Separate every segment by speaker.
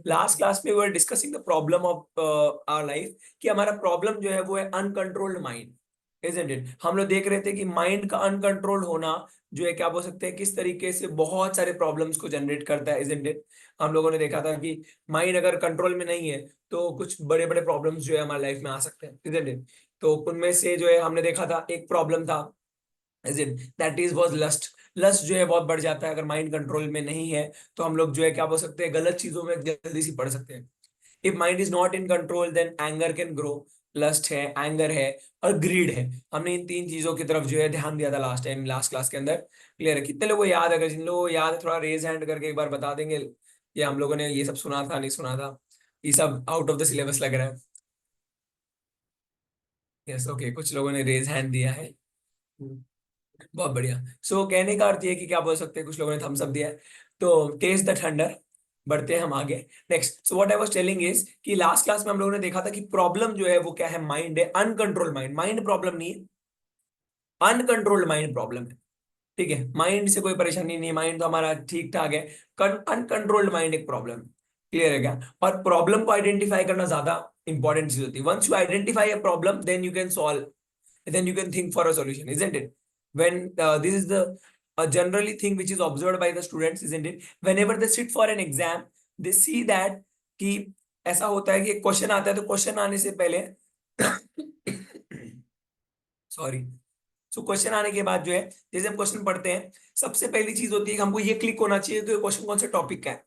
Speaker 1: Last class में we were discussing the problem of our life, कि हमारा problem जो है वो है अनकंट्रोल्ड माइंड, इजंट इट। हम लोग देख रहे थे कि माइंड का अनकंट्रोल्ड होना जो है क्या बोल सकते हैं, किस तरीके से बहुत सारे प्रॉब्लम्स को जनरेट करता है, इजंट इट। हम लोगों ने देखा था कि माइंड अगर कंट्रोल में नहीं है तो कुछ बड़े बड़े प्रॉब्लम्स जो है हमारी लाइफ में आ सकते हैं, इजंट इट। तो उनमें से जो है हमने देखा था एक प्रॉब्लम था, is it, that is was lust. Lust जो है बहुत बढ़ जाता है अगर माइंड कंट्रोल में नहीं है, तो हम लोग जो है क्या बोल सकते हैं, गलत चीजों में जल्दी से पड़ सकते हैं। If mind is not in control then anger can grow. Lust है, एंगर है और ग्रीड है। हमने इन तीन चीजों की तरफ जो है ध्यान दिया था लास्ट टाइम, लास्ट क्लास के अंदर। क्लियर है? कितने लोगों को याद है? अगर जिन लोगों को याद है थोड़ा रेज हैंड करके एक बार बता देंगे, ये हम लोगों ने ये सब सुना था नहीं सुना था, ये सब आउट ऑफ द सिलेबस लग रहा है। यस, ओके, कुछ लोगों ने रेज हैंड दिया है। बहुत बढ़िया। सो कहने का अर्थ ये है कि क्या बोल सकते हैं, कुछ लोगों ने थम्स अप दिया है, तो टेस्ट द थंडर। बढ़ते हैं हम आगे। Next, so what I was telling is कि लास्ट क्लास में हम लोगों ने देखा था कि प्रॉब्लम जो है वो क्या है, माइंड है, अनकंट्रोल्ड माइंड। माइंड प्रॉब्लम नहीं है, अनकंट्रोल्ड माइंड प्रॉब्लम है। ठीक है, माइंड से कोई परेशानी नहीं है, माइंड तो हमारा ठीक ठाक है। अनकंट्रोल्ड माइंड एक प्रॉब्लम। क्लियर है क्या? और प्रॉब्लम को आइडेंटिफाई करना ज्यादा इंपॉर्टेंट चीज होती है। Once you identify a problem then you can solve, then you can think for a solution, isn't it? When this is the generally thing which is observed by the students, isn't it? Whenever they sit for an exam, they see that कि ऐसा होता है कि एक question आता है, तो question आने से पहले सॉरी, सो क्वेश्चन आने के बाद जो है, जैसे हम क्वेश्चन पढ़ते हैं, सबसे पहली चीज होती है कि हमको ये क्लिक होना चाहिए कि क्वेश्चन कौन से टॉपिक का है।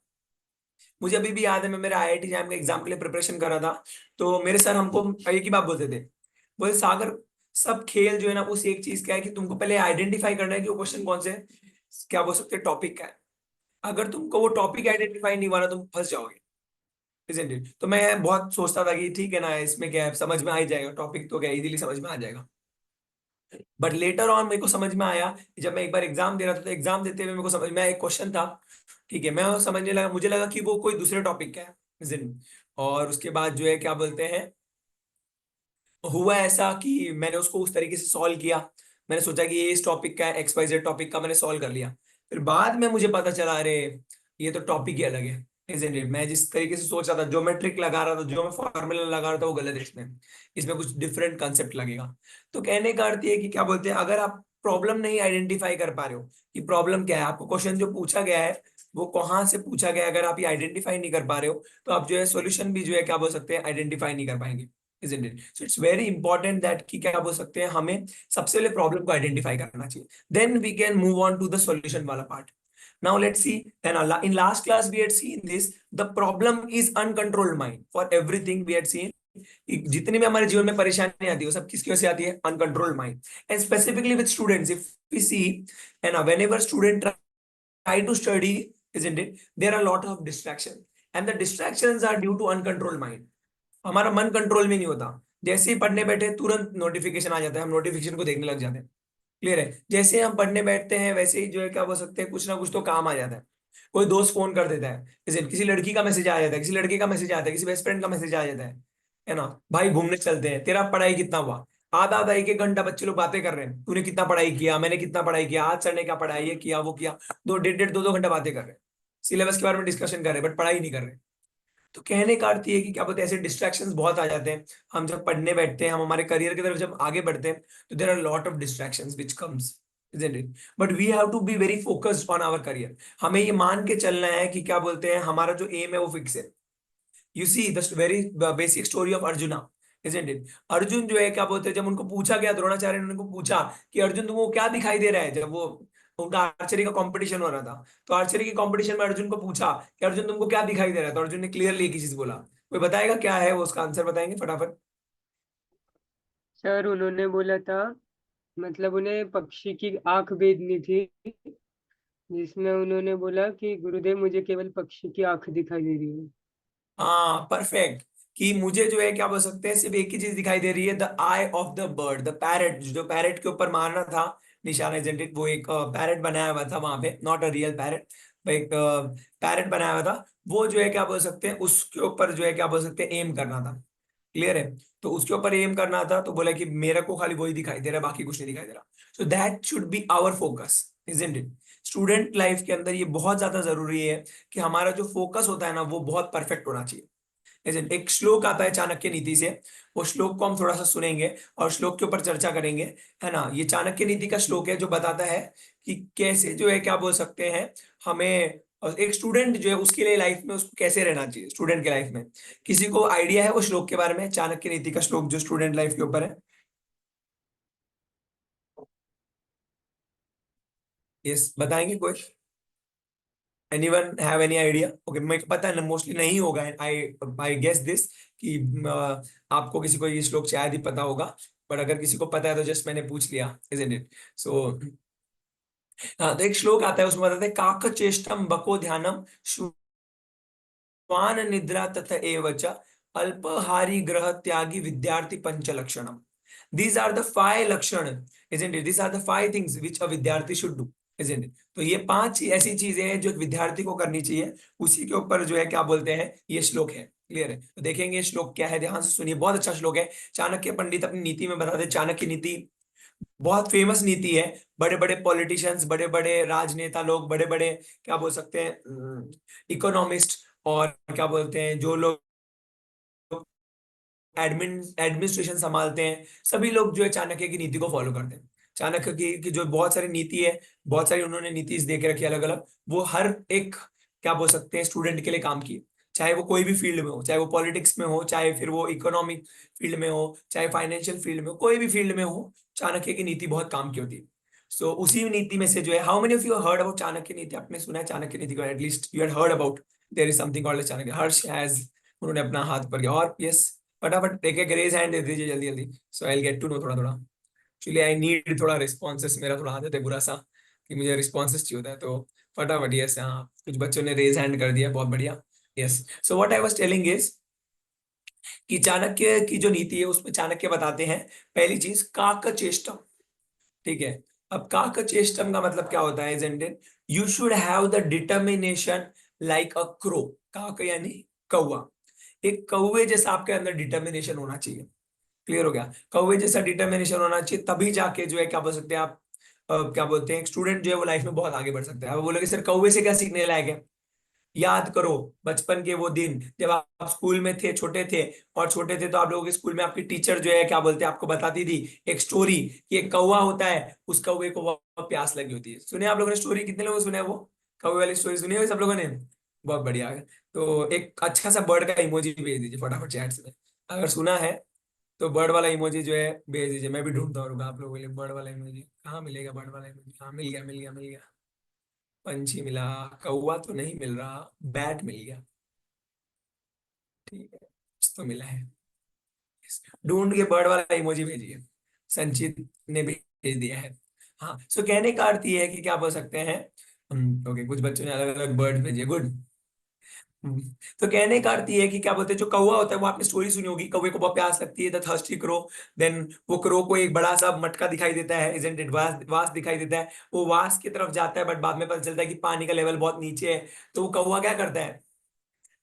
Speaker 1: मुझे अभी भी याद है, मैं मेरे आईआईटी जैम के एग्जाम के लिए प्रिपरेशन कर रहा था, तो मेरे सर हमको एक ही बात बोलते थे, बोले सागर, सब खेल जो है ना उस एक चीज का है कि तुमको पहले आइडेंटिफाई करना है कि वो क्वेश्चन कौन से, क्या बोल सकते हैं, टॉपिक का है। अगर तुमको वो टॉपिक आइडेंटिफाई नहीं हुआ ना, तुम फंस जाओगे, isn't it? तो मैं बहुत सोचता था कि ठीक है ना, इसमें क्या है, समझ में आ ही जाएगा, टॉपिक तो क्या इजीली समझ में आ जाएगा। बट लेटर ऑन मेरे को समझ में आया कि जब मैं एक बार एग्जाम दे रहा था, तो एग्जाम देते हुए मेरे को समझ में आया, एक क्वेश्चन था, ठीक है, मैं वो समझने लगा, मुझे लगा कि वो कोई दूसरे टॉपिक का है, isn't it? और उसके बाद जो है क्या बोलते हैं, हुआ ऐसा कि मैंने उसको उस तरीके से सॉल्व किया। मैंने सोचा कि ये इस टॉपिक का है, एक्स वाई जेड टॉपिक का, मैंने सॉल्व कर लिया। फिर बाद में मुझे पता चला, अरे ये तो टॉपिक ही अलग है, isn't it? मैं जिस तरीके से सोच रहा था, जो मैं ट्रिक लगा रहा था, जो मैं फॉर्मूला लगा रहा था, वो गलत है। इसमें इसमें कुछ डिफरेंट कंसेप्ट लगेगा। तो कहने का अर्थ ये है कि क्या बोलते हैं, अगर आप प्रॉब्लम नहीं आइडेंटिफाई कर पा रहे हो कि प्रॉब्लम क्या है, आपको क्वेश्चन जो पूछा गया है वो कहाँ से पूछा गया है, अगर आप ये आइडेंटिफाई नहीं कर पा रहे हो, तो आप जो है सोल्यूशन भी जो है क्या बोल सकते हैं, आइडेंटिफाई नहीं कर पाएंगे, isn't it? So it's very important that कि क्या बोल सकते हैं, हमें सबसे पहले प्रॉब्लम को आइडेंटिफाई करना चाहिए, then we can move on to the solution वाला part. Now let's see, then in last class we had seen this, the problem is uncontrolled mind, for everything we had seen जितनी भी हमारे जीवन में परेशानी आती है वो सब किसकी वजह से आती है, uncontrolled mind. And specifically with students, if we see and whenever student try to study, isn't it, there are a lot of distraction, and the distractions are due to uncontrolled mind। हमारा मन control में नहीं होता, जैसे ही पढ़ने बैठे तुरंत notification आ जाता है, हम नोटिफिकेशन को देखने लग जाते हैं। क्लियर है? जैसे हम पढ़ने बैठते हैं वैसे ही जो है क्या बोल सकते हैं, कुछ ना कुछ तो काम आ जाता है। कोई दोस्त फोन कर देता है, जैसे किसी लड़की का मैसेज आ जाता है, किसी लड़के का मैसेज आता है, किसी बेस्ट फ्रेंड का मैसेज आ जाता है ना, भाई घूमने चलते हैं, तेरा पढ़ाई कितना हुआ। आधा आधा एक एक घंटा बच्चे लोग बातें कर रहे हैं, तूने कितना पढ़ाई किया, मैंने कितना पढ़ाई किया, आज सर ने क्या पढ़ाई, ये किया वो किया, दो डेढ़ डेढ़ दो दो घंटा बातें कर रहे हैं, सिलेबस के बारे में डिस्कशन कर रहे हैं, बट पढ़ाई नहीं कर रहे। तो कहने का अर्थ ये है कि क्या बोलते हैं, ऐसे डिस्ट्रैक्शंस बहुत आ जाते हैं। हम जब पढ़ने बैठते हैं, हम हमारे करियर की तरफ जब आगे बढ़ते हैं, तो there are lot of distractions which comes, isn't it? But we have to be very focused on our career. हमें ये मान के चलना है कि क्या बोलते हैं, हमारा जो एम है वो फिक्स है। You see the very basic story of arjuna, isn't it? Arjun जो है क्या बोलते हैं, जब उनको पूछा गया, द्रोणाचार्य ने उनको पूछा कि अर्जुन तुमको क्या दिखाई दे रहा है, जब वो उनका आर्चरी का कंपटीशन हो रहा था, तो आर्चरी के कंपटीशन में अर्जुन को पूछा कि अर्जुन तुमको क्या दिखाई दे रहा है, तो अर्जुन ने क्लियरली एक ही चीज बोला। कोई बताएगा क्या है वो, उसका आंसर बताएंगे फटाफट।
Speaker 2: सर उन्होंने बोला था, मतलब उन्हें पक्षी की आंख भेदनी थी, जिसमें उन्होंने बोला कि गुरुदेव मुझे केवल पक्षी की आंख दिखाई दे रही है।
Speaker 1: हाँ, परफेक्ट। कि मुझे जो है क्या बोल सकते हैं, सिर्फ एक ही चीज दिखाई दे रही है, the I of the bird, the parrot, जो पैरेट के ऊपर मारना था निशाना, isn't it? वो एक पैरेट बनाया हुआ था वहां पे, नॉट अ रियल पैरेट, एक पैरेट बनाया हुआ था। वो जो है क्या बोल सकते हैं, उसके ऊपर जो है क्या बोल सकते हैं, एम करना था। क्लियर है? तो उसके ऊपर एम करना था, तो बोला कि मेरे को खाली वही दिखाई दे रहा है, बाकी कुछ नहीं दिखाई दे रहा। So that should be our focus, isn't it? Student life के अंदर ये बहुत ज्यादा जरूरी है कि हमारा जो फोकस होता है ना वो बहुत परफेक्ट होना चाहिए। एक श्लोक आता है चाणक्य नीति से, वो श्लोक को हम थोड़ा सा सुनेंगे और श्लोक के ऊपर चर्चा करेंगे, है ना। ये चाणक्य नीति का श्लोक है जो बताता है कि कैसे जो है क्या बोल सकते हैं हमें, और एक स्टूडेंट जो है उसके लिए लाइफ में उसको कैसे रहना चाहिए स्टूडेंट के लाइफ में। किसी को आइडिया है वो श्लोक के बारे में, चाणक्य नीति का श्लोक जो स्टूडेंट लाइफ के ऊपर है? यस, बताएंगे कोई? Anyone have any idea? Okay, मेरे को पता है ना मोस्टली नहीं होगा, आई आई गेस दिस कि आपको किसी को ये श्लोक शायद ही पता होगा, पर अगर किसी को पता है तो जस्ट मैंने पूछ लिया, इजंट इट? सो हाँ, तो एक श्लोक आता है उसमें बताते हैं, काक चेष्टम बको ध्यानम श्वान निद्रा तथ एव च अल्पहारी ग्रह त्यागी विद्यार्थी पंच लक्षणम। These are the five lakshan, isn't it? These are the five things which a vidyarthi should do, isn't it? तो ये पांच ऐसी चीजें हैं जो एक विद्यार्थी को करनी चाहिए, उसी के ऊपर जो है क्या बोलते हैं ये श्लोक है। क्लियर है? तो देखेंगे श्लोक क्या है, ध्यान से सुनिए, बहुत अच्छा श्लोक है। चाणक्य पंडित अपनी नीति में बताते हैं, चाणक्य नीति बहुत फेमस नीति है। बड़े बड़े पॉलिटिशियंस, बड़े बड़े राजनेता लोग, बड़े बड़े क्या बोल सकते हैं इकोनॉमिस्ट, और क्या बोलते हैं जो लोग एडमिनिस्ट्रेशन संभालते हैं, सभी लोग जो है चाणक्य की नीति को फॉलो करते हैं। चाणक्य की जो बहुत सारी नीति है, बहुत सारी उन्होंने नीति दे के रखी है अलग अलग, वो हर एक क्या बोल सकते हैं स्टूडेंट के लिए काम की, चाहे वो कोई भी फील्ड में हो, चाहे वो पॉलिटिक्स में हो, चाहे फिर वो इकोनॉमिक फील्ड में हो, चाहे फाइनेंशियल फील्ड में हो, कोई भी फील्ड में हो, चाणक्य की नीति बहुत काम की होती है। सो उसी नीति में से जो है, how many of you heard about Chanakya नीति? आपने सुना है चाणक्य नीति को? At least you had heard about their is something called Chanakya. Harsh has, उन्होंने अपना हाथ पर किया, और यस, फटाफट एक एक रेज हैंड दे दीजिए जल्दी जल्दी, सो आई गेट टू नो थोड़ा थोड़ा। एक्चुअली आई नीड थोड़ा रिस्पॉन्सेस, मेरा थोड़ा आदत है बुरा सा कि मुझे रिस्पॉन्सेस चाहिए होता है, तो फटाफट। यस, हाँ, कुछ बच्चों ने रेज हैंड कर दिया, बहुत बढ़िया। Yes, so what I was telling is कि चाणक्य की जो नीति है उसमें चाणक्य बताते हैं, पहली चीज काकचेष्टम। ठीक है? अब काकचेष्टम का मतलब क्या होता है, isn't it? You should have the determination like a crow. काक यानी कौवा, एक कौवे जैसा आपके अंदर डिटर्मिनेशन होना चाहिए। क्लियर हो गया? कौवे जैसा डिटर्मिनेशन होना चाहिए, तभी जाके जो है क्या बोल सकते हैं आप, क्या बोलते हैं, एक स्टूडेंट जो है वो लाइफ में बहुत आगे बढ़ सकता है। अब बोलोगे सर कौवे से क्या सीखने लायक है? याद करो बचपन के वो दिन जब आप स्कूल में थे, छोटे थे, और छोटे थे तो आप लोगों के स्कूल में आपकी टीचर जो है क्या बोलते हैं आपको बताती थी एक स्टोरी कि एक कौवा होता है, उस कौवे को बहुत प्यास लगी होती है। सुने आप लोगों ने स्टोरी? कितने लोगों ने सुना है वो कौवे वाली स्टोरी? सुनी है सब लोगों ने? बहुत बढ़िया। तो एक अच्छा सा बर्ड का इमोजी भेज दीजिए फटाफट चैट में, अगर सुना है तो बर्ड वाला इमोजी जो है भेज दीजिए। मैं भी ढूंढता रहूंगा आप लोगों के लिए बर्ड वाला इमोजी, कहाँ मिलेगा बर्ड वाला इमोजी? हाँ, मिल गया मिल गया मिल गया। पंछी मिला, कौवा तो नहीं मिल रहा, बैट मिल गया। ठीक है, कुछ तो मिला है। ढूंढ के बर्ड वाला इमोजी भेजिए, संचित ने भी भेज दिया है। हाँ, सो कहने का अर्थ ये है कि क्या बोल सकते हैं, ओके, कुछ बच्चों ने अलग अलग बर्ड भेजे, गुड। तो कहने का अर्थ ये है कि क्या बोलते हैं, जो कौवा होता है वो आपने स्टोरी सुनी होगी, कौवे को बहुत प्यास लगती है, द थर्स्टी क्रो। देन वो क्रो को एक बड़ा सा मटका दिखाई देता है, इजंट इट? वास, वास दिखाई देता है, वो वास की तरफ जाता है, बट बाद में पता चलता है कि पानी का लेवल बहुत नीचे है। तो वो कौवा क्या करता है,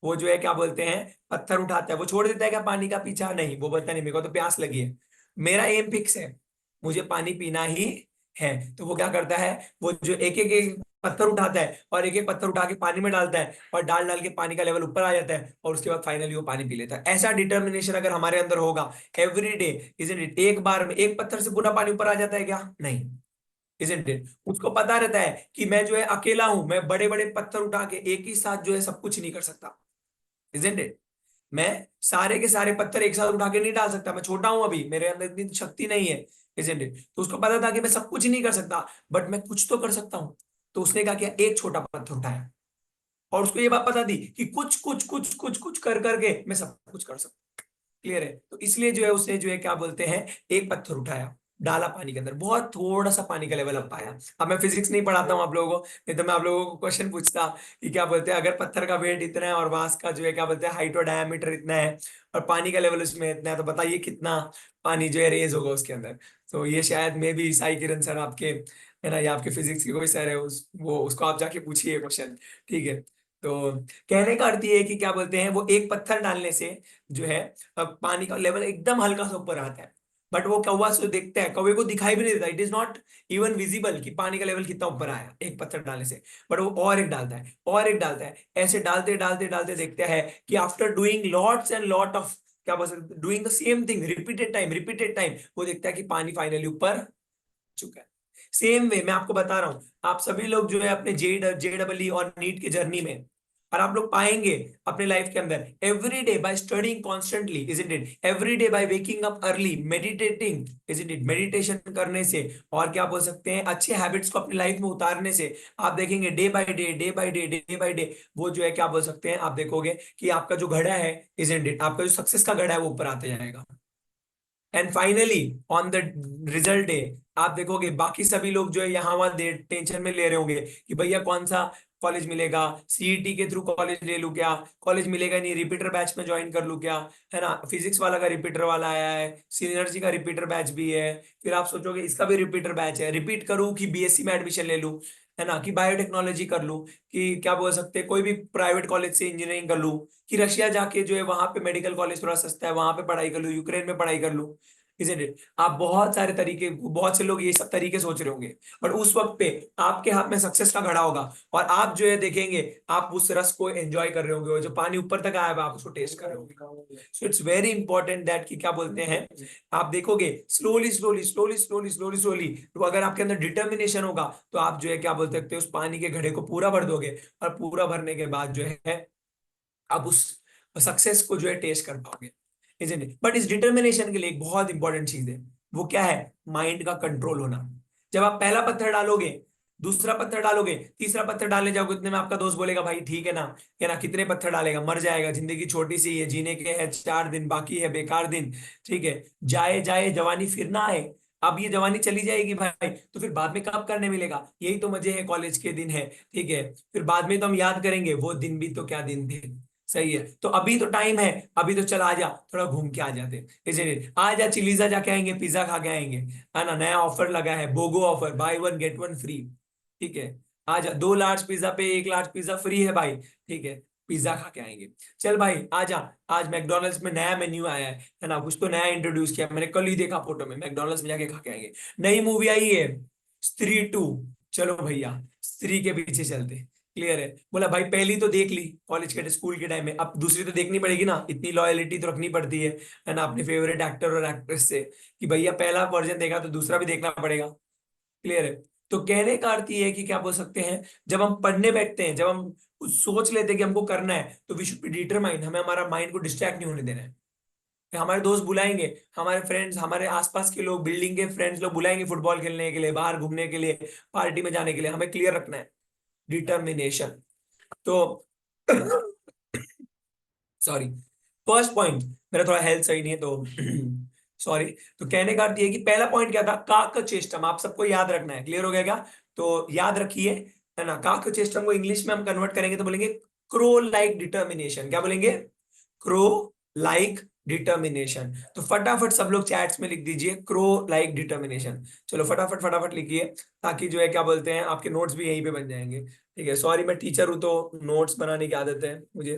Speaker 1: वो जो है क्या बोलते हैं पत्थर उठाता है, वो छोड़ देता है क्या पानी का पीछा? नहीं, वो बोलता है नहीं, मेरे को तो प्यास लगी है, मेरा एम फिक्स है, मुझे पानी पीना ही है। तो वो क्या करता है, वो जो एक एक एक पत्थर उठाता है और एक एक पत्थर उठा के पानी में डालता है, और डाल डाल के पानी का लेवल ऊपर आ जाता है, और उसके बाद फाइनली वो पानी पी लेता है। ऐसा डिटर्मिनेशन अगर हमारे अंदर होगा एवरी डे, इजंट इट? एक बार में एक पत्थर से पूरा पानी ऊपर आ जाता है क्या? नहीं, इजंट इट? उसको पता रहता है कि मैं जो है अकेला हूं, मैं बड़े बड़े पत्थर उठा के एक ही साथ जो है सब कुछ नहीं कर सकता, इजंट इट? मैं सारे के सारे पत्थर एक साथ उठा के नहीं डाल सकता, मैं छोटा हूं अभी, मेरे अंदर इतनी शक्ति नहीं है, इजंट इट? तो उसको पता था कि मैं सब कुछ नहीं कर सकता, बट मैं कुछ तो कर सकता हूं। तो उसने क्या किया, एक छोटा पत्थर उठाया, और उसको ये बात पता थी कि कुछ कुछ कुछ कुछ कुछ कर करके मैं सब कुछ कर सकता। क्लियर है? तो इसलिए जो है उसने जो है क्या बोलते हैं एक पत्थर उठाया, डाला पानी के अंदर, बहुत थोड़ा सा पानी का लेवल अप पाया। अब मैं फिजिक्स नहीं पढ़ाता हूँ आप लोगों को, नहीं तो मैं आप लोगों को क्वेश्चन पूछता कि क्या बोलते हैं अगर पत्थर का वेट इतना है और वास का जो है क्या बोलते हैं हाइट और डायमीटर इतना है और पानी का लेवल उसमें इतना है, तो बताइए कितना पानी जो है रेज होगा उसके अंदर। तो ये शायद मे भी साई किरण सर आपके, है ना, या आपके फिजिक्स के कोई सर है वो उसको आप जाके पूछिए क्वेश्चन। ठीक है? तो कहने का अर्थ ये है कि क्या बोलते हैं वो एक पत्थर डालने से जो है अब पानी का लेवल एकदम हल्का सा ऊपर आता है। बट वो कौवा से देखता है, कौवे को दिखाई भी नहीं देता, it is not even visible कि पानी का लेवल कितना ऊपर आया एक पत्थर डालने से। बट वो और एक डालता है, और एक डालता है, ऐसे डालते डालते डालते देखता है कि after doing lots and lot of, क्या बोल सकते, doing the same thing repeated time, वो देखता है कि पानी फाइनली ऊपर चुका है। सेम वे मैं आपको बता रहा हूं, आप सभी लोग जो है अपने JEE और नीट की जर्नी में, और आप लोग पाएंगे अपने लाइफ के अंदर, every day by studying constantly, is it, every day by waking up early, meditating, is it, meditation करने से, और क्या बोल सकते हैं, अच्छे हैबिट्स को अपनी लाइफ में उतारने से, आप देखेंगे डे बाय डे वो जो है, क्या बोल सकते हैं, आप देखोगे कि आपका जो घड़ा है, इज इट, आपका जो सक्सेस का घड़ा है वो ऊपर आते जाएगा। And finally on the result day, आप देखोगे बाकी सभी लोग जो है यहाँ वहां टेंशन में ले रहे होंगे कि भैया कौन सा कॉलेज मिलेगा, सीईटी के थ्रू कॉलेज ले लूं क्या, कॉलेज मिलेगा नहीं, रिपीटर बैच में ज्वाइन कर लूं क्या, है ना, फिजिक्स वाला का रिपीटर वाला आया है, सीनियर्जी का रिपीटर बैच भी है, फिर आप सोचोगे इसका भी रिपीटर बैच है, रिपीट करूं कि बीएससी में एडमिशन ले लूं, है ना, कि बायोटेक्नोलॉजी कर लूं, कि क्या बोल सकते हैं कोई भी प्राइवेट कॉलेज से इंजीनियरिंग कर लूं, कि रशिया जाके जो है वहां पे मेडिकल कॉलेज थोड़ा सस्ता है वहां पे पढ़ाई कर लूं, यूक्रेन में पढ़ाई कर लूं, इजंट इट। आप बहुत सारे तरीके, बहुत से लोग ये सब तरीके सोच रहे होंगे, और उस वक्त पे आपके हाथ में सक्सेस का घड़ा होगा, और आप जो है देखेंगे, आप उस रस को एंजॉय कर रहे होंगे, और जो पानी ऊपर तक आया है आप उसको टेस्ट कर रहे होंगे। So it's very important that कि क्या बोलते हैं, आप देखोगे slowly slowly slowly slowly slowly slowly, तो अगर आपके अंदर डिटर्मिनेशन होगा तो आप जो है, क्या बोल सकते हैं, उस पानी के घड़े को पूरा भर दोगे, और पूरा भरने के बाद जो है आप उस सक्सेस को जो है टेस्ट कर पाओगे, इजंट इट। बट इस डिटर्मिनेशन के लिए एक बहुत इंपॉर्टेंट चीज है, वो क्या है, माइंड का कंट्रोल होना। जब आप पहला पत्थर डालोगे, दूसरा पत्थर डालोगे, तीसरा पत्थर डालने जाओगे, इतने में आपका दोस्त बोलेगा भाई ठीक है ना, कितने पत्थर डालेगा, मर जाएगा, जिंदगी छोटी सी है, जीने के हैं 4 दिन बाकी है, बेकार दिन, ठीक है, जाए जाए जवानी फिर ना आए। अब ये जवानी चली जाएगी भाई, तो फिर बाद में कब करने मिलेगा, यही तो मजे है, कॉलेज के दिन है, ठीक है, फिर बाद में तो हम याद करेंगे, वो दिन भी तो क्या दिन थे। सही है, तो अभी तो टाइम है, अभी तो चल आ जा, थोड़ा घूम के आ जाते, इसीलिए आ जा, चिलीजा जाके आएंगे, पिज्जा खा के आएंगे, है ना, नया ऑफर लगा है, BOGO offer, buy one get one free, ठीक है, आ जा, 2 लार्ज पिज्जा पे 1 लार्ज पिज्जा फ्री है भाई, ठीक है, पिज्जा खा के आएंगे। चल भाई आ जा, आज मैकडोनल्ड्स में नया मेन्यू आया है ना, कुछ तो नया इंट्रोड्यूस किया, मैंने कल ही देखा फोटो में, मैकडोनल्ड्स में जाके खा के आएंगे। नई मूवी आई है स्त्री 2, चलो भैया स्त्री के पीछे चलते, क्लियर है, बोला भाई पहली तो देख ली कॉलेज के स्कूल के टाइम में, अब दूसरी तो देखनी पड़ेगी ना, इतनी लॉयलिटी तो रखनी पड़ती है ना, अपने फेवरेट एक्टर और एक्ट्रेस से, कि भैया पहला वर्जन देखा तो दूसरा भी देखना पड़ेगा, क्लियर है। तो कहने का अर्थ ये है कि क्या बोल सकते हैं, जब हम पढ़ने बैठते हैं, जब हम कुछ सोच लेते हैं कि हमको करना है, तो वी शुड बी डिटरमाइंड, हमें हमारा माइंड को डिस्ट्रैक्ट नहीं होने देना है। हमारे दोस्त बुलाएंगे, हमारे फ्रेंड्स, हमारे आसपास के लोग, बिल्डिंग के फ्रेंड्स लोग बुलाएंगे फुटबॉल खेलने के लिए, बाहर घूमने के लिए, पार्टी में जाने के लिए, हमें क्लियर रखना है डिटर्मिनेशन। तो सॉरी, फर्स्ट पॉइंट, मेरा थोड़ा हेल्थ सही नहीं है तो सॉरी। तो कहने का अर्थ ये है कि पहला पॉइंट क्या था, काक चेष्टम, आप सबको याद रखना है, क्लियर हो गया क्या, तो याद रखिए, है ना, काक चेष्टम को इंग्लिश में हम कन्वर्ट करेंगे तो बोलेंगे क्रो लाइक डिटर्मिनेशन, क्या बोलेंगे, क्रो लाइक डिटर्मिनेशन। तो फटाफट सब लोग चैट्स में लिख दीजिए क्रो लाइक डिटर्मिनेशन, चलो फटाफट फटाफट लिखिए, ताकि जो है, क्या बोलते हैं, आपके नोट्स भी यहीं पे बन जाएंगे, ठीक है, सॉरी मैं टीचर हूं तो नोट्स बनाने की आदत है मुझे।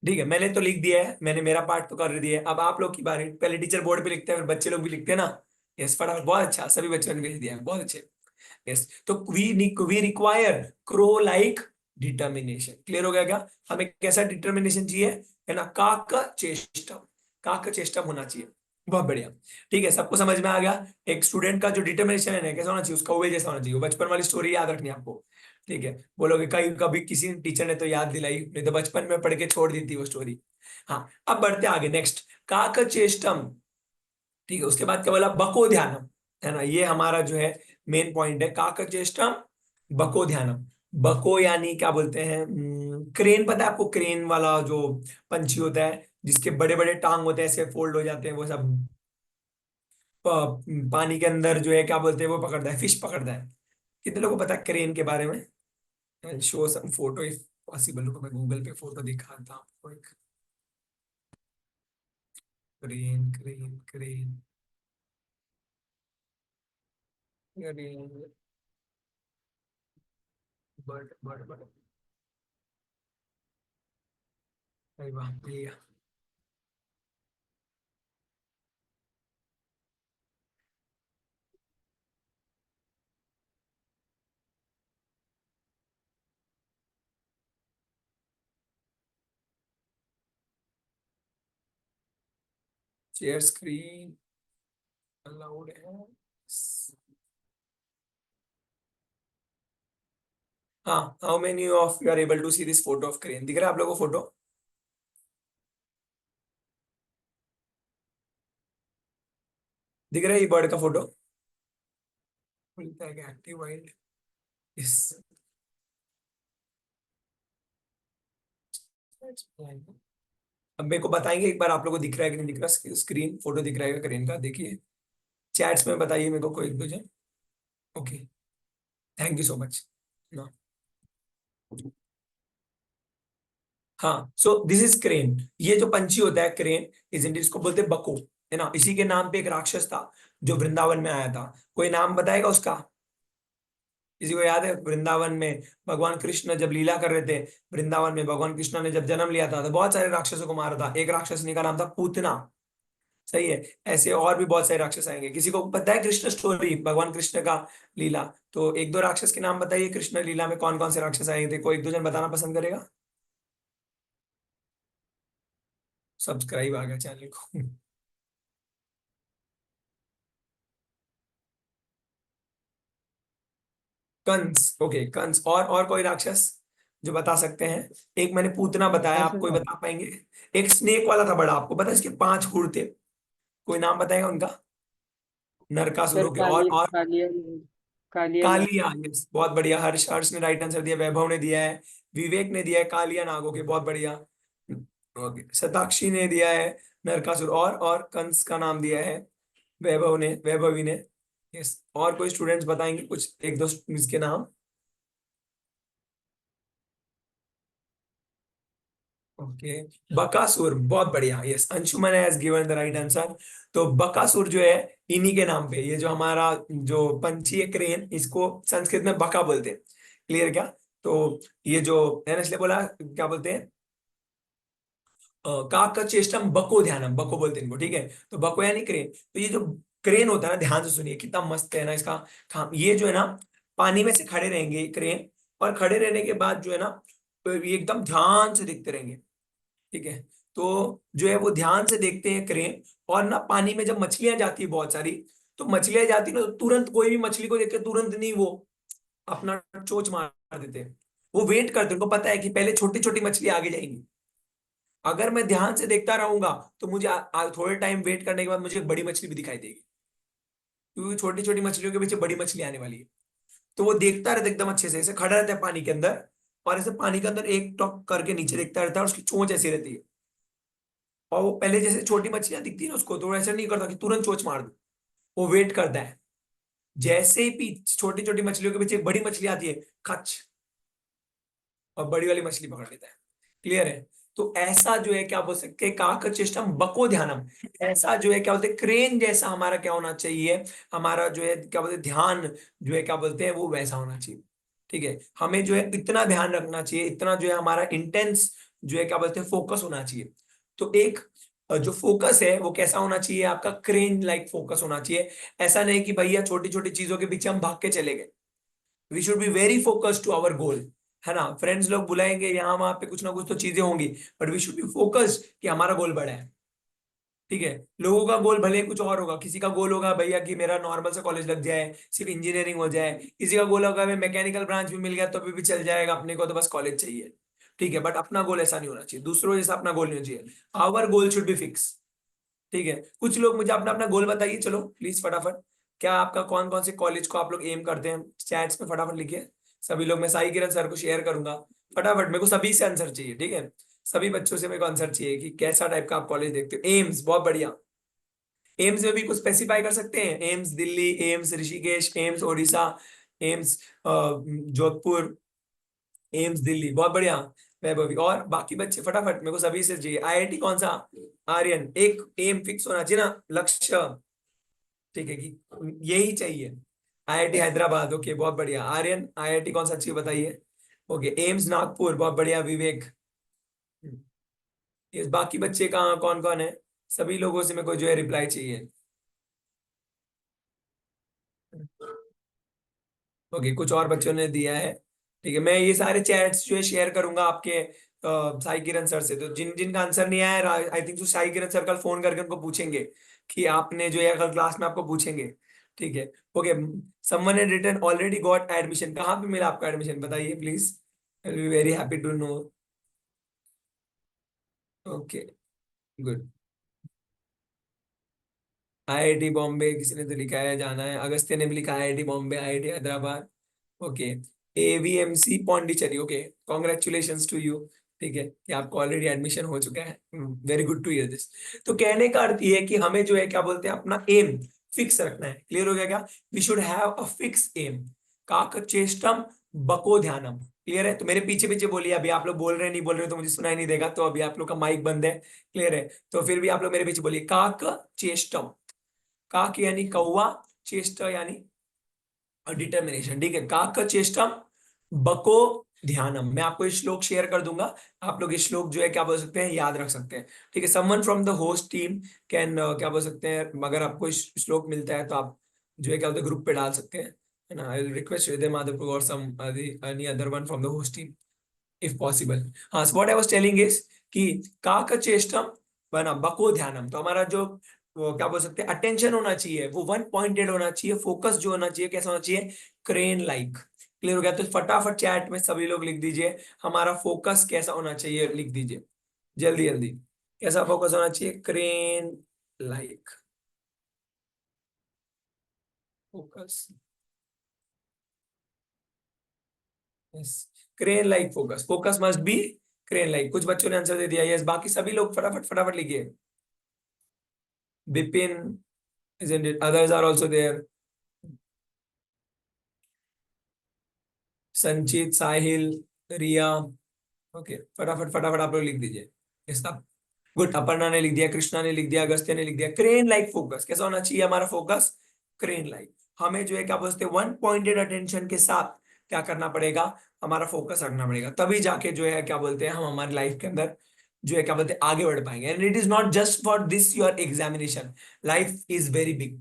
Speaker 1: ठीक है, मैंने तो लिख दिया है, मैंने मेरा पार्ट तो कर दिया है, अब आप लोग की बारी, पहले टीचर बोर्ड पे लिखते हैं, फिर बच्चे लोग भी लिखते हैं ना। यस, फटाफट, बहुत अच्छा, सभी बच्चों ने भेज दिया है, बहुत अच्छे। यस, तो we require crow like determination, clear हो गया क्या, हमें कैसा डिटर्मिनेशन चाहिए, है ना, काक चेष्टम, काक चेष्टम होना चाहिए, बहुत बढ़िया। ठीक है, सबको समझ में आ गया, एक स्टूडेंट का जो डिटर्मिनेशन है ना, कैसा होना चाहिए, उसका वे जैसा होना चाहिए, वो बचपन वाली स्टोरी याद रखनी है आपको, ठीक है, बोलोगे कहीं कभी किसी टीचर ने तो याद दिलाई, नहीं तो बचपन में पढ़ के छोड़ दी थी वो स्टोरी। हाँ, अब बढ़ते आगे, नेक्स्ट, काक चेष्टम, ठीक है, उसके बाद क्या बोला, बको ध्यानम, है ना, ये हमारा जो है मेन पॉइंट है, काकचेष्टम बको ध्यानम। बको यानी क्या बोलते हैं, क्रेन, पता है आपको, क्रेन वाला जो पंछी होता है, जिसके बड़े बड़े टांग होते हैं, ऐसे फोल्ड हो जाते हैं, वो सब पानी के अंदर जो है, क्या बोलते हैं, वो पकड़ता है, फिश पकड़ता है। कितने लोगों को पता है क्रेन के बारे में, show some photo if possible हो, मैं गूगल पे फोटो दिखाता हूँ आपको एक, crane crane crane crane, bird bird bird, अरे वाह, मिल गया। शेयर स्क्रीन अलाउड है। हाँ, how many of you are able to see this photo of crane, दिख रहा है आप लोगों को फोटो? दिख रहा है ये बर्ड का फोटो? Active wild. यस। अब मेरे को बताएंगे एक बार आप लोगों को दिख रहा है कि नहीं दिख रहा, स्क्रीन फोटो दिख रहा है क्रेन का, देखिए चैट्स में बताइए मेरे को कोई एक दो जन। Okay, thank you so much. हाँ, सो दिस इज क्रेन, ये जो पंछी होता है क्रेन, इज इसको बोलते हैं बको, है ना? इसी के नाम पे एक राक्षस था जो वृंदावन में आया था। कोई नाम बताएगा उसका? किसी को याद है वृंदावन में भगवान कृष्ण जब लीला कर रहे थे, वृंदावन में भगवान कृष्ण ने जब जन्म लिया था तो बहुत सारे राक्षसों को मारा था, एक राक्षसनी का नाम था पूतना। सही है। ऐसे और भी बहुत सारे राक्षस आएंगे। किसी को पता है कृष्ण स्टोरी, भगवान कृष्ण का लीला? तो एक दो राक्षस के नाम बताइए, कृष्ण लीला में कौन कौन से राक्षस आए थे, कोई एक दो जन बताना पसंद करेगा? सब्सक्राइब आ गया चैनल को। कंस, ओके कंस। और कोई राक्षस जो बता सकते हैं? एक मैंने पूतना बताया, आप
Speaker 2: ऐसे
Speaker 1: कोई
Speaker 2: तो
Speaker 1: बता पाएंगे? एक स्नेक वाला था बड़ा, आपको पता है इसके 5 खुर थे, कोई नाम बताएगा उनका?
Speaker 2: सर
Speaker 1: नरकासुरों के। और
Speaker 2: कालिया कालिया ना।
Speaker 1: कालिया, यस बहुत बढ़िया। हर्ष हर्ष ने राइट आंसर दिया, वैभव ने दिया है, विवेक ने दिया है कालिया नागों के, बहुत बढ़िया। ओके, शताक्षी ने दिया है नरकासुर, और कंस का नाम दिया है वैभव ने, वैभवी ने। यस, और कोई स्टूडेंट्स बताएंगे कुछ एक दो इसके नाम? ओके, बकासुर, बहुत बढ़िया। Yes, Anshuman has given the right answer. तो बकासुर जो है इन्हीं के नाम पे, ये जो हमारा जो पंछी है क्रेन, इसको संस्कृत में बका बोलते हैं। क्लियर क्या? तो ये जो है ना, इसलिए बोला क्या बोलते हैं, काक का चेष्टम बको ध्यानम, बको बोलते हैं इनको, ठीक है? तो बको यानी क्रेन। तो ये जो क्रेन होता है ना, ध्यान से सुनिए कितना मस्त है ना इसका काम। ये जो है ना, पानी में से खड़े रहेंगे क्रेन, और खड़े रहने के बाद जो है ना, तो ये एकदम ध्यान से देखते रहेंगे, ठीक है? तो जो है वो ध्यान से देखते हैं क्रेन। और ना पानी में जब मछलियां जाती है बहुत सारी, तो मछलियां जाती ना, तो तुरंत कोई भी मछली को देख के तुरंत नहीं वो अपना चोंच मार देते हैं। वो वेट करते हैं, उनको पता है कि पहले छोटी छोटी मछली आगे जाएंगी। अगर मैं ध्यान से देखता रहूंगा तो मुझे थोड़े टाइम वेट करने के बाद मुझे एक बड़ी मछली भी दिखाई देगी, क्योंकि छोटी छोटी मछलियों के पीछे बड़ी मछली आने वाली है। तो वो देखता रहता है एकदम अच्छे से, ऐसे खड़ा रहता है पानी के अंदर, और ऐसे पानी के अंदर एक टॉक करके नीचे देखता रहता है, और उसकी चोंच ऐसी रहती है। और वो पहले जैसे छोटी मछलियां दिखती है ना उसको, तो वो ऐसा नहीं करता कि तुरंत चोंच मार दो, वो वेट करता है। जैसे ही छोटी छोटी मछलियों के पीछे एक बड़ी मछली आती है, खच, और बड़ी वाली मछली पकड़ लेता है। क्लियर है? तो ऐसा जो है क्या बोल सकते हैं, काकचेष्टम बको ध्यानम, ऐसा जो है क्या बोलते हैं, क्रेन जैसा हमारा क्या होना चाहिए, हमारा जो है क्या बोलते हैं ध्यान, जो है क्या बोलते हैं वो वैसा होना चाहिए। ठीक है, हमें जो है इतना ध्यान रखना चाहिए, इतना जो है हमारा इंटेंस जो है क्या बोलते हैं फोकस होना चाहिए। तो एक जो फोकस है वो कैसा होना चाहिए, आपका क्रेन लाइक फोकस होना चाहिए। ऐसा नहीं कि भैया छोटी छोटी चीजों के पीछे हम भाग के चले गए। We should be very focused to our goal, है ना? फ्रेंड्स लोग बुलाएंगे यहाँ वहां पे, कुछ ना कुछ तो चीजें होंगी, but we should be focused कि हमारा गोल बड़ा है। ठीक है, लोगों का गोल भले कुछ और होगा, किसी का गोल होगा भैया कि मेरा नॉर्मल से कॉलेज लग जाए, सिर्फ इंजीनियरिंग हो जाए, किसी का गोल होगा मैं मैकेनिकल ब्रांच भी मिल गया तो भी चल जाएगा, अपने को तो बस कॉलेज चाहिए। ठीक है, बट अपना गोल ऐसा नहीं होना चाहिए, दूसरों जैसा अपना गोल नहीं होना चाहिए। Our goal should be fix. ठीक है, कुछ लोग मुझे अपना अपना गोल बताइए, चलो प्लीज फटाफट। क्या आपका कौन कौन से कॉलेज को आप लोग एम करते हैं, चैट्स में फटाफट लिखिए सभी लोग। मैं साई किरण सर को शेयर करूंगा, फटाफट मेरे को सभी से आंसर चाहिए, ठीक है? सभी बच्चों से मेरे को आंसर चाहिए कि कैसा टाइप का आप कॉलेज देखते हो। एम्स, बहुत बढ़िया। एम्स में भी कुछ स्पेसिफाई कर सकते हैं? AIIMS Delhi, AIIMS Rishikesh, AIIMS Odisha, AIIMS Jodhpur, AIIMS Delhi, बहुत बढ़िया। वैभवी और बाकी बच्चे फटाफट मेरे को सभी से चाहिए। आईआईटी कौन सा? आर्यन, एक एम फिक्स होना चाहिए ना, लक्ष्य। ठीक है कि यही चाहिए। आईआईटी हैदराबाद, ओके बहुत बढ़िया। आर्यन आईआईटी कौन सा चाहिए बताइए? ओके, एम्स नागपुर, बहुत बढ़िया विवेक। ये बाकी बच्चे कहाँ, कौन कौन है? सभी लोगों से मेरे को जो है रिप्लाई चाहिए। ओके, कुछ और बच्चों ने दिया है। ठीक है, मैं ये सारे चैट्स जो है शेयर करूंगा आपके साई किरण सर से। तो जिन जिन का आंसर नहीं आया, आई थिंक तो साई किरण सर कल फोन करके उनको पूछेंगे कि आपने जो है कल क्लास में आपको पूछेंगे। ठीक है। Okay, someone had written already got admission, कहाँ पे मिला आपका एडमिशन बताइए please, I will be very happy to know. Okay, good. IIT Bombay किसी ने तो लिखा है जाना है, अगस्त्य ने भी लिखा है IIT Bombay, IIT Hyderabad. Okay, AVMC Pondicherry, okay, congratulations to you. ठीक है कि आपको ऑलरेडी एडमिशन हो चुका है, very good to hear this. तो कहने का अर्थ ये है कि हमें जो है क्या बोलते हैं, अपना एम फिक्स रखना है। क्लियर हो गया क्या? We should have a fix aim. काक चेष्टम बको ध्यानम। क्लियर है? तो मेरे पीछे पीछे बोलिए, अभी आप लोग बोल रहे हैं नहीं बोल रहे हो तो मुझे सुनाई नहीं देगा, तो अभी आप लोग का माइक बंद है। क्लियर है? तो फिर भी आप लोग मेरे पीछे बोलिए, काक चेष्टम। काक यानी कौवा, चेष्ट यानी डिटर्मिनेशन। ठीक है, काक चेष्टम बको ध्यानम। मैं आपको ये श्लोक शेयर कर दूंगा, आप लोग ये श्लोक जो है क्या बोल सकते हैं, याद रख सकते हैं। ठीक है, someone from the host team can क्या बोल सकते हैं, अगर आपको इस श्लोक मिलता है तो आप जो है क्या बोलते हैं ग्रुप पे डाल सकते हैं, है ना। I will request Hriday Madhav और some any other one from the host team if possible. हाँ, what I was telling is कि काक चेष्टम बना बको ध्यानम। तो हमारा जो वो क्या बोल सकते हैं अटेंशन होना चाहिए, वो वन पॉइंटेड होना चाहिए। फोकस जो होना चाहिए कैसा होना चाहिए, क्रेन लाइक। क्लियर हो गया? तो फटाफट चैट में सभी लोग लिख दीजिए, हमारा फोकस कैसा होना चाहिए, लिख दीजिए जल्दी जल्दी। कैसा फोकस होना चाहिए, crane like focus. Yes, crane like focus, focus must be crane like. कुछ बच्चों ने आंसर दे दिया यस, बाकी सभी लोग फटाफट फटाफट लिखिए। Bipin, isn't it? Others are also there. संचित, साहिल, रिया। ओके, फटाफट फटाफट आप लोग लिख दीजिए। ये सब गुड। अपर्णा ने लिख दिया, कृष्णा ने लिख दिया, अगस्त्य ने लिख दिया। क्रेन लाइक फोकस कैसा होना चाहिए हमारा फोकस, क्रेन लाइक। हमें जो है क्या बोलते हैं वन पॉइंटेड अटेंशन के साथ क्या करना पड़ेगा, हमारा फोकस रखना पड़ेगा, तभी जाके जो है क्या बोलते हैं हम हमारी लाइफ के अंदर जो है क्या बोलते हैं आगे बढ़ पाएंगे। And it is not just for this your examination, life is very big.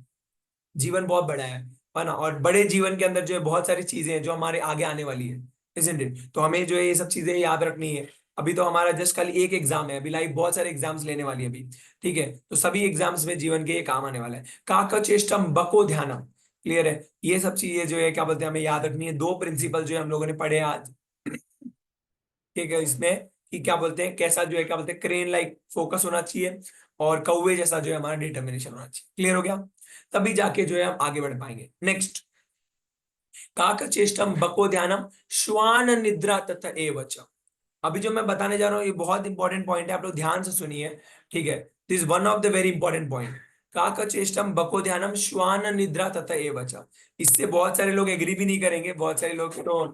Speaker 1: जीवन बहुत बड़ा है ना। और बड़े जीवन के अंदर जो है बहुत सारी चीजें हैं जो हमारे आगे आने वाली है, इजंट इट? तो हमें जो है ये सब चीजें याद रखनी है। अभी तो हमारा जस्ट कल एक एग्जाम है, अभी लाइफ बहुत सारे एग्जाम्स लेने वाली है अभी। ठीक है, तो सभी एग्जाम्स में जीवन के ये काम आने वाला है। काक चेष्टम बको ध्यानम। क्लियर है? ये सब चीजें जो है क्या बोलते हैं हमें याद रखनी है। दो प्रिंसिपल जो है हम लोगों ने पढ़े आज। ठीक है, इसमें कि क्या बोलते हैं कैसा जो है क्या बोलते हैं क्रेन लाइक फोकस होना चाहिए, और कौवे जैसा जो है हमारा डिटर्मिनेशन होना चाहिए। क्लियर हो गया? तभी जाके जो है हम आगे बढ़ पाएंगे। नेक्स्ट, काक चेष्टम बको ध्यानम श्वान निद्रा तथा एवच। अभी जो मैं बताने जा रहा हूँ ये बहुत इंपॉर्टेंट पॉइंट है, आप लोग ध्यान से सुनिए। ठीक है, this one of the very important point. काक चेष्टम बको ध्यानम श्वान निद्रा तथा एवच। इससे बहुत सारे लोग एग्री भी नहीं करेंगे, बहुत सारे लोग तो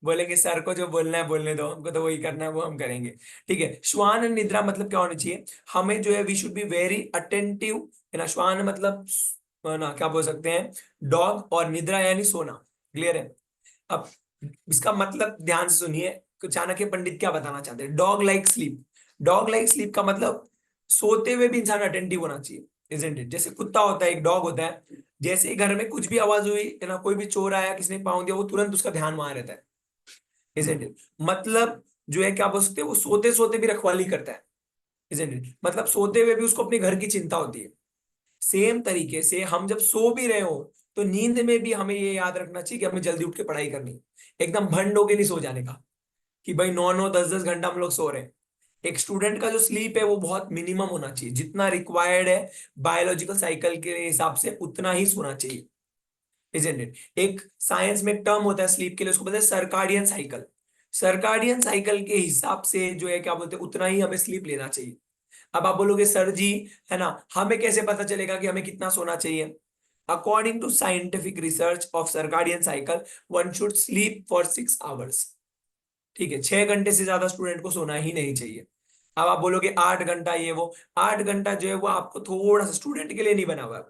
Speaker 1: बोलेंगे सर को जो बोलना है बोलने दो, हमको तो वही करना है वो हम करेंगे। ठीक है, श्वान निद्रा मतलब क्या होना चाहिए, हमें जो है we should be very attentive, है ना। श्वान मतलब है ना क्या बोल सकते हैं डॉग, और निद्रा यानी सोना। क्लियर है? अब इसका मतलब ध्यान से सुनिए, चाणक्य पंडित क्या बताना चाहते हैं, dog like sleep. Dog like sleep का मतलब सोते हुए भी इंसान अटेंटिव होना चाहिए, इजंट इट? जैसे कुत्ता होता है, एक डॉग होता है, जैसे ही घर में कुछ भी आवाज हुई, है ना, कोई भी चोर आया, किसने पाँव दिया, वो तुरंत उसका ध्यान वहां रहता है, इजंट इट? मतलब जो है क्या बोल सकते हैं वो सोते सोते भी रखवाली करता है, इजंट इट? मतलब सोते हुए भी उसको अपने घर की चिंता होती है। सेम तरीके से हम जब सो भी रहे हो तो नींद में भी हमें ये याद रखना चाहिए कि हमें जल्दी उठ के पढ़ाई करनी है। एकदम भंड होके नहीं सो जाने का कि भाई 9 9 10 10 घंटा हम लोग सो रहे हैं। एक स्टूडेंट का जो स्लीप है वो बहुत मिनिमम होना चाहिए, जितना रिक्वायर्ड है बायोलॉजिकल साइकिल के हिसाब से उतना ही सोना चाहिए, इजंट इट? एक साइंस में एक टर्म होता है स्लीप के लिए, उसको बोलते हैं सर्काडियन साइकिल। सर्काडियन साइकिल के हिसाब से जो है क्या बोलते हैं उतना ही हमें स्लीप लेना चाहिए। अब आप बोलोगे सर जी, है ना, हमें कैसे पता चलेगा कि हमें कितना सोना चाहिए? According to scientific research of circadian cycle, one should sleep for 6 hours. ठीक है, 6 घंटे से ज्यादा स्टूडेंट को सोना ही नहीं चाहिए। अब आप बोलोगे 8 घंटा ये वो, 8 घंटा जो है वो आपको थोड़ा सा स्टूडेंट के लिए नहीं बना हुआ है।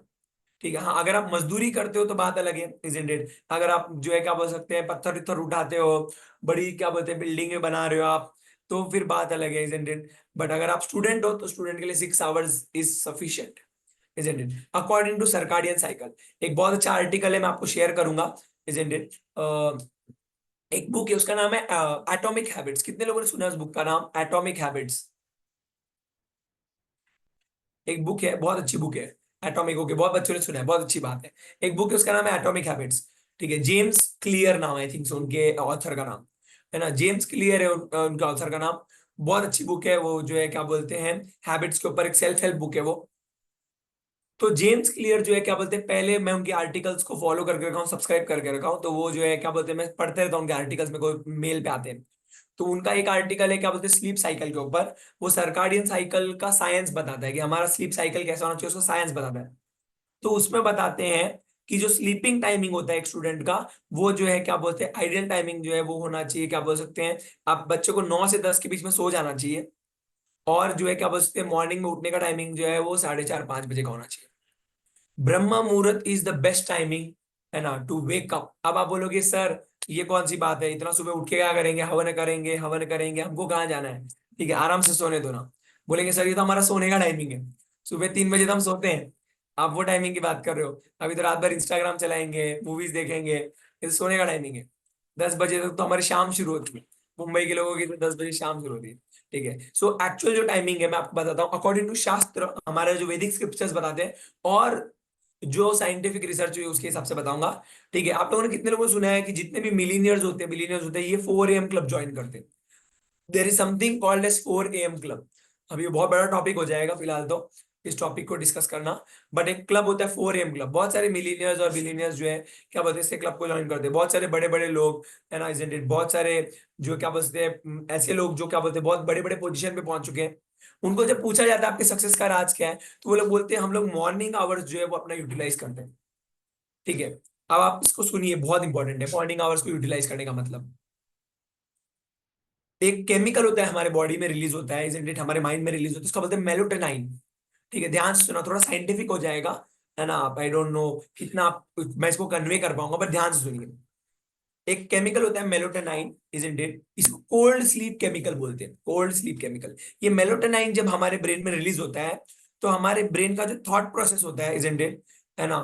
Speaker 1: ठीक है, हाँ, अगर आप मजदूरी करते हो तो बात अलग है, इजंट इट? अगर आप जो है क्या बोल सकते हैं पत्थर उत्थर उठाते हो, बड़ी क्या बोलते हैं बिल्डिंग में बना रहे हो आप, तो फिर बात अलग है, isn't it? बट अगर आप स्टूडेंट हो तो स्टूडेंट के लिए 6 hours is sufficient, isn't it? According to circadian cycle, एक बहुत अच्छा आर्टिकल है, मैं आपको शेयर करूंगा, isn't it? एक बुक है, उसका नाम है एटॉमिक हैबिट्स। कितने लोगों ने सुना है उस बुक का नाम, एटॉमिक हैबिट्स? एक बुक है, बहुत अच्छी बुक है, एटॉमिक। ओके, बहुत बच्चों ने सुना है, बहुत अच्छी बात है। एक बुक है, उसका नाम है एटॉमिक हैबिट्स, ठीक है। जेम्स क्लियर नाम, आई थिंक सो उनके ऑथर का नाम, है ना, जेम्स क्लियर है उनका ऑथर का नाम। बहुत अच्छी बुक है वो, जो है क्या बोलते हैं, हैबिट्स के ऊपर एक सेल्फ हेल्प बुक है वो। तो जेम्स क्लियर जो है क्या बोलते हैं, पहले मैं उनके आर्टिकल्स को फॉलो करके रखा हूँ, सब्सक्राइब करके रखा हूँ, तो वो जो है क्या बोलते हैं, मैं पढ़ते रहता हूँ उनके आर्टिकल्स, में कोई मेल पे आते हैं। तो उनका एक आर्टिकल है क्या बोलते हैं, स्लीप साइकिल के ऊपर। वो सर्काडियन साइकिल का साइंस बताता है कि हमारा स्लीप साइकिल कैसा होना चाहिए, उसका साइंस बताता है। तो उसमें बताते हैं कि जो स्लीपिंग टाइमिंग होता है एक स्टूडेंट का, वो जो है क्या बोलते हैं, आइडियल टाइमिंग जो है वो होना चाहिए, क्या बोल सकते हैं, आप बच्चे को 9 से 10 के बीच में सो जाना चाहिए। और जो है क्या बोल सकते हैं, मॉर्निंग में उठने का टाइमिंग जो है वो 4:30-5 बजे का होना चाहिए। ब्रह्म मुहूर्त इज द बेस्ट टाइमिंग, है ना, टू वेक अप। अब आप बोलोगे सर ये कौन सी बात है, इतना सुबह उठ के क्या करेंगे, हवन करेंगे, हवन करेंगे, हमको कहाँ जाना है, ठीक है, आराम से सोने दो ना। बोलेंगे सर ये तो हमारा सोने का टाइमिंग है, सुबह 3 बजे तो हम सोते हैं, आप वो टाइमिंग की बात कर रहे हो, अभी तो रात भर इंस्टाग्राम चलाएंगे, मूवीज देखेंगे, ये तो सोने का टाइमिंग है। 10 बजे तक तो हमारी शाम शुरू होती है, मुंबई के लोगों की तो 10 बजे शाम शुरू होती है, ठीक है। सो एक्चुअल जो टाइमिंग है मैं आपको बताता हूँ, अकॉर्डिंग टू शास्त्र, हमारे जो वैदिक स्क्रिप्चर्स बताते हैं, और जो साइंटिफिक रिसर्च हुई उसके हिसाब से बताऊंगा, ठीक है। आप लोगों ने कितने लोगों ने सुना है कि जितने भी मिलीनियर्स होते हैं ये 4 AM क्लब ज्वाइन करते हैं? There is something called as 4 AM club. अब ये बहुत बड़ा टॉपिक हो जाएगा फिलहाल तो, इस टॉपिक को डिस्कस करना। बट एक क्लब होता है 4 AM क्लब, बहुत सारे मिलीनियर्स और बिलीनियर्स जो है क्या बोलते हैं, इसके क्लब को ज्वाइन करते हैं, बहुत सारे बड़े बड़े लोग, है ना, isn't it? बहुत सारे जो क्या बोलते हैं, ऐसे लोग जो क्या बोलते हैं बहुत बड़े बड़े पोजीशन पे पहुंच चुके हैं। उनको जब पूछा जाता है आपके सक्सेस का राज क्या है, तो वो लोग बोलते हैं हम लोग मॉर्निंग आवर्स जो है वो अपना यूटिलाइज करते हैं, ठीक है। अब आप इसको सुनिए, बहुत इंपॉर्टेंट है मॉर्निंग आवर्स को यूटिलाइज करने का मतलब। एक केमिकल होता है हमारे बॉडी में रिलीज होता है, isn't it? हमारे माइंड में रिलीज होता है, उसका बोलते हैं मेलोटेनाइन, ठीक है। ध्यान से सुना, थोड़ा साइंटिफिक हो जाएगा, है ना, आप आई डोंट नो कितना मैं इसको कन्वे कर पाऊंगा, बट ध्यान से सुनिए। एक केमिकल होता है मेलोटेनाइन, isn't it? इसको कोल्ड स्लीप केमिकल बोलते हैं, कोल्ड स्लीप केमिकल। ये मेलोटेनाइन जब हमारे ब्रेन में रिलीज होता है, तो हमारे ब्रेन का जो थॉट प्रोसेस होता है, isn't it? है ना,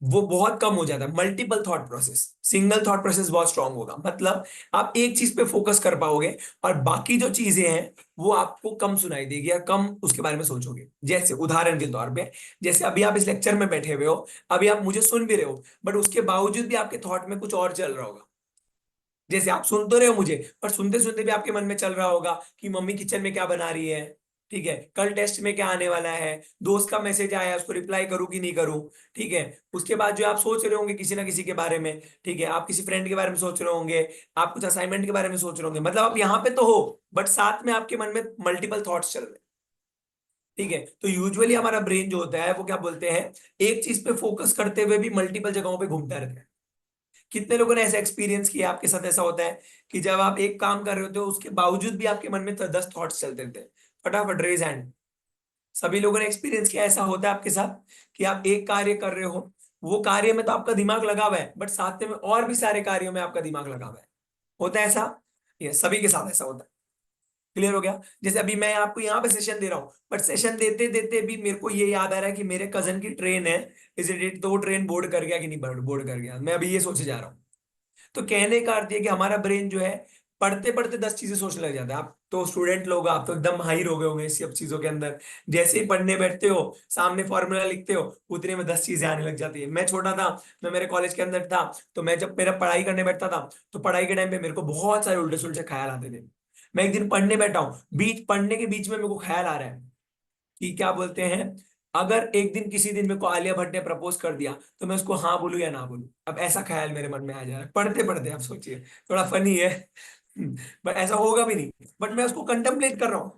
Speaker 1: वो बहुत कम हो जाता है। Multiple thought process, single thought process बहुत स्ट्रांग होगा, मतलब आप एक चीज पे फोकस कर पाओगे, और बाकी जो चीजें हैं वो आपको कम सुनाई देगी या कम उसके बारे में सोचोगे। जैसे उदाहरण के तौर पे, जैसे अभी आप इस लेक्चर में बैठे हुए हो, अभी आप मुझे सुन भी रहे हो, बट उसके बावजूद भी आपके थॉट में कुछ और चल रहा होगा। जैसे आप सुन तो रहे हो मुझे, पर सुनते सुनते भी आपके मन में चल रहा होगा कि मम्मी किचन में क्या बना रही है, ठीक है, कल टेस्ट में क्या आने वाला है, दोस्त का मैसेज आया उसको रिप्लाई करूं कि नहीं करूं, ठीक है। उसके बाद जो आप सोच रहे होंगे किसी ना किसी के बारे में, ठीक है, आप किसी फ्रेंड के बारे में सोच रहे होंगे, आप कुछ असाइनमेंट के बारे में सोच रहे होंगे, मतलब आप यहाँ पे तो हो, बट साथ में आपके मन में मल्टीपल थॉट्स चल रहे हैं, ठीक है। तो यूजुअली हमारा ब्रेन जो होता है वो क्या बोलते हैं, एक चीज पे फोकस करते हुए भी मल्टीपल जगहों पे घूमता रहता है। कितने लोगों ने ऐसा एक्सपीरियंस किया, आपके साथ ऐसा होता है कि जब आप एक काम कर रहे होते हो उसके बावजूद भी आपके मन में 10 थॉट्स चलते रहते हैं? फटाफट रेज हैंड। सभी लोगों ने एक्सपीरियंस किया, ऐसा होता है आपके साथ कि आप एक कार्य कर रहे हो, वो कार्य में तो आपका दिमाग लगा हुआ है, बट साथ में और भी सारे कार्यों में आपका दिमाग लगा हुआ है। होता है ऐसा? ये सभी के साथ ऐसा होता है। क्लियर हो गया? जैसे अभी मैं आपको यहाँ पे सेशन दे रहा हूँ, बट सेशन देते देते भी मेरे को ये याद आ रहा है कि मेरे कजन की ट्रेन है, इज इट, तो वो ट्रेन बोर्ड कर गया कि नहीं, बोर्ड कर गया, मैं अभी ये सोचे जा रहा हूँ। तो कहने का अर्थ ये कि हमारा ब्रेन जो है पढ़ते पढ़ते 10 चीजें सोचने लग जाता है। आप तो स्टूडेंट लोग, आप तो एकदम हाई हो गए होंगे इस सब चीजों के अंदर। जैसे ही पढ़ने बैठते हो, सामने फॉर्मूला लिखते हो, उतने में 10 चीजें आने लग जाती है। मैं छोटा था, मैं मेरे कॉलेज के अंदर था, तो मैं जब मेरा पढ़ाई करने बैठता था, तो पढ़ाई के टाइम पे मेरे को बहुत सारे उल्टे सुलटे ख्याल आते थे। मैं एक दिन पढ़ने बैठा हूँ, पढ़ने के बीच में मेरे को ख्याल आ रहा है कि क्या बोलते हैं, अगर एक दिन किसी दिन मेरे को आलिया भट्ट ने प्रपोज कर दिया, तो मैं उसको हाँ बोलूं या ना बोलूं। अब ऐसा ख्याल मेरे मन में आ जा रहा है पढ़ते पढ़ते, आप सोचिए, थोड़ा फनी है बट ऐसा होगा भी नहीं, बट मैं उसको कंटेम्पलेट कर रहा हूँ,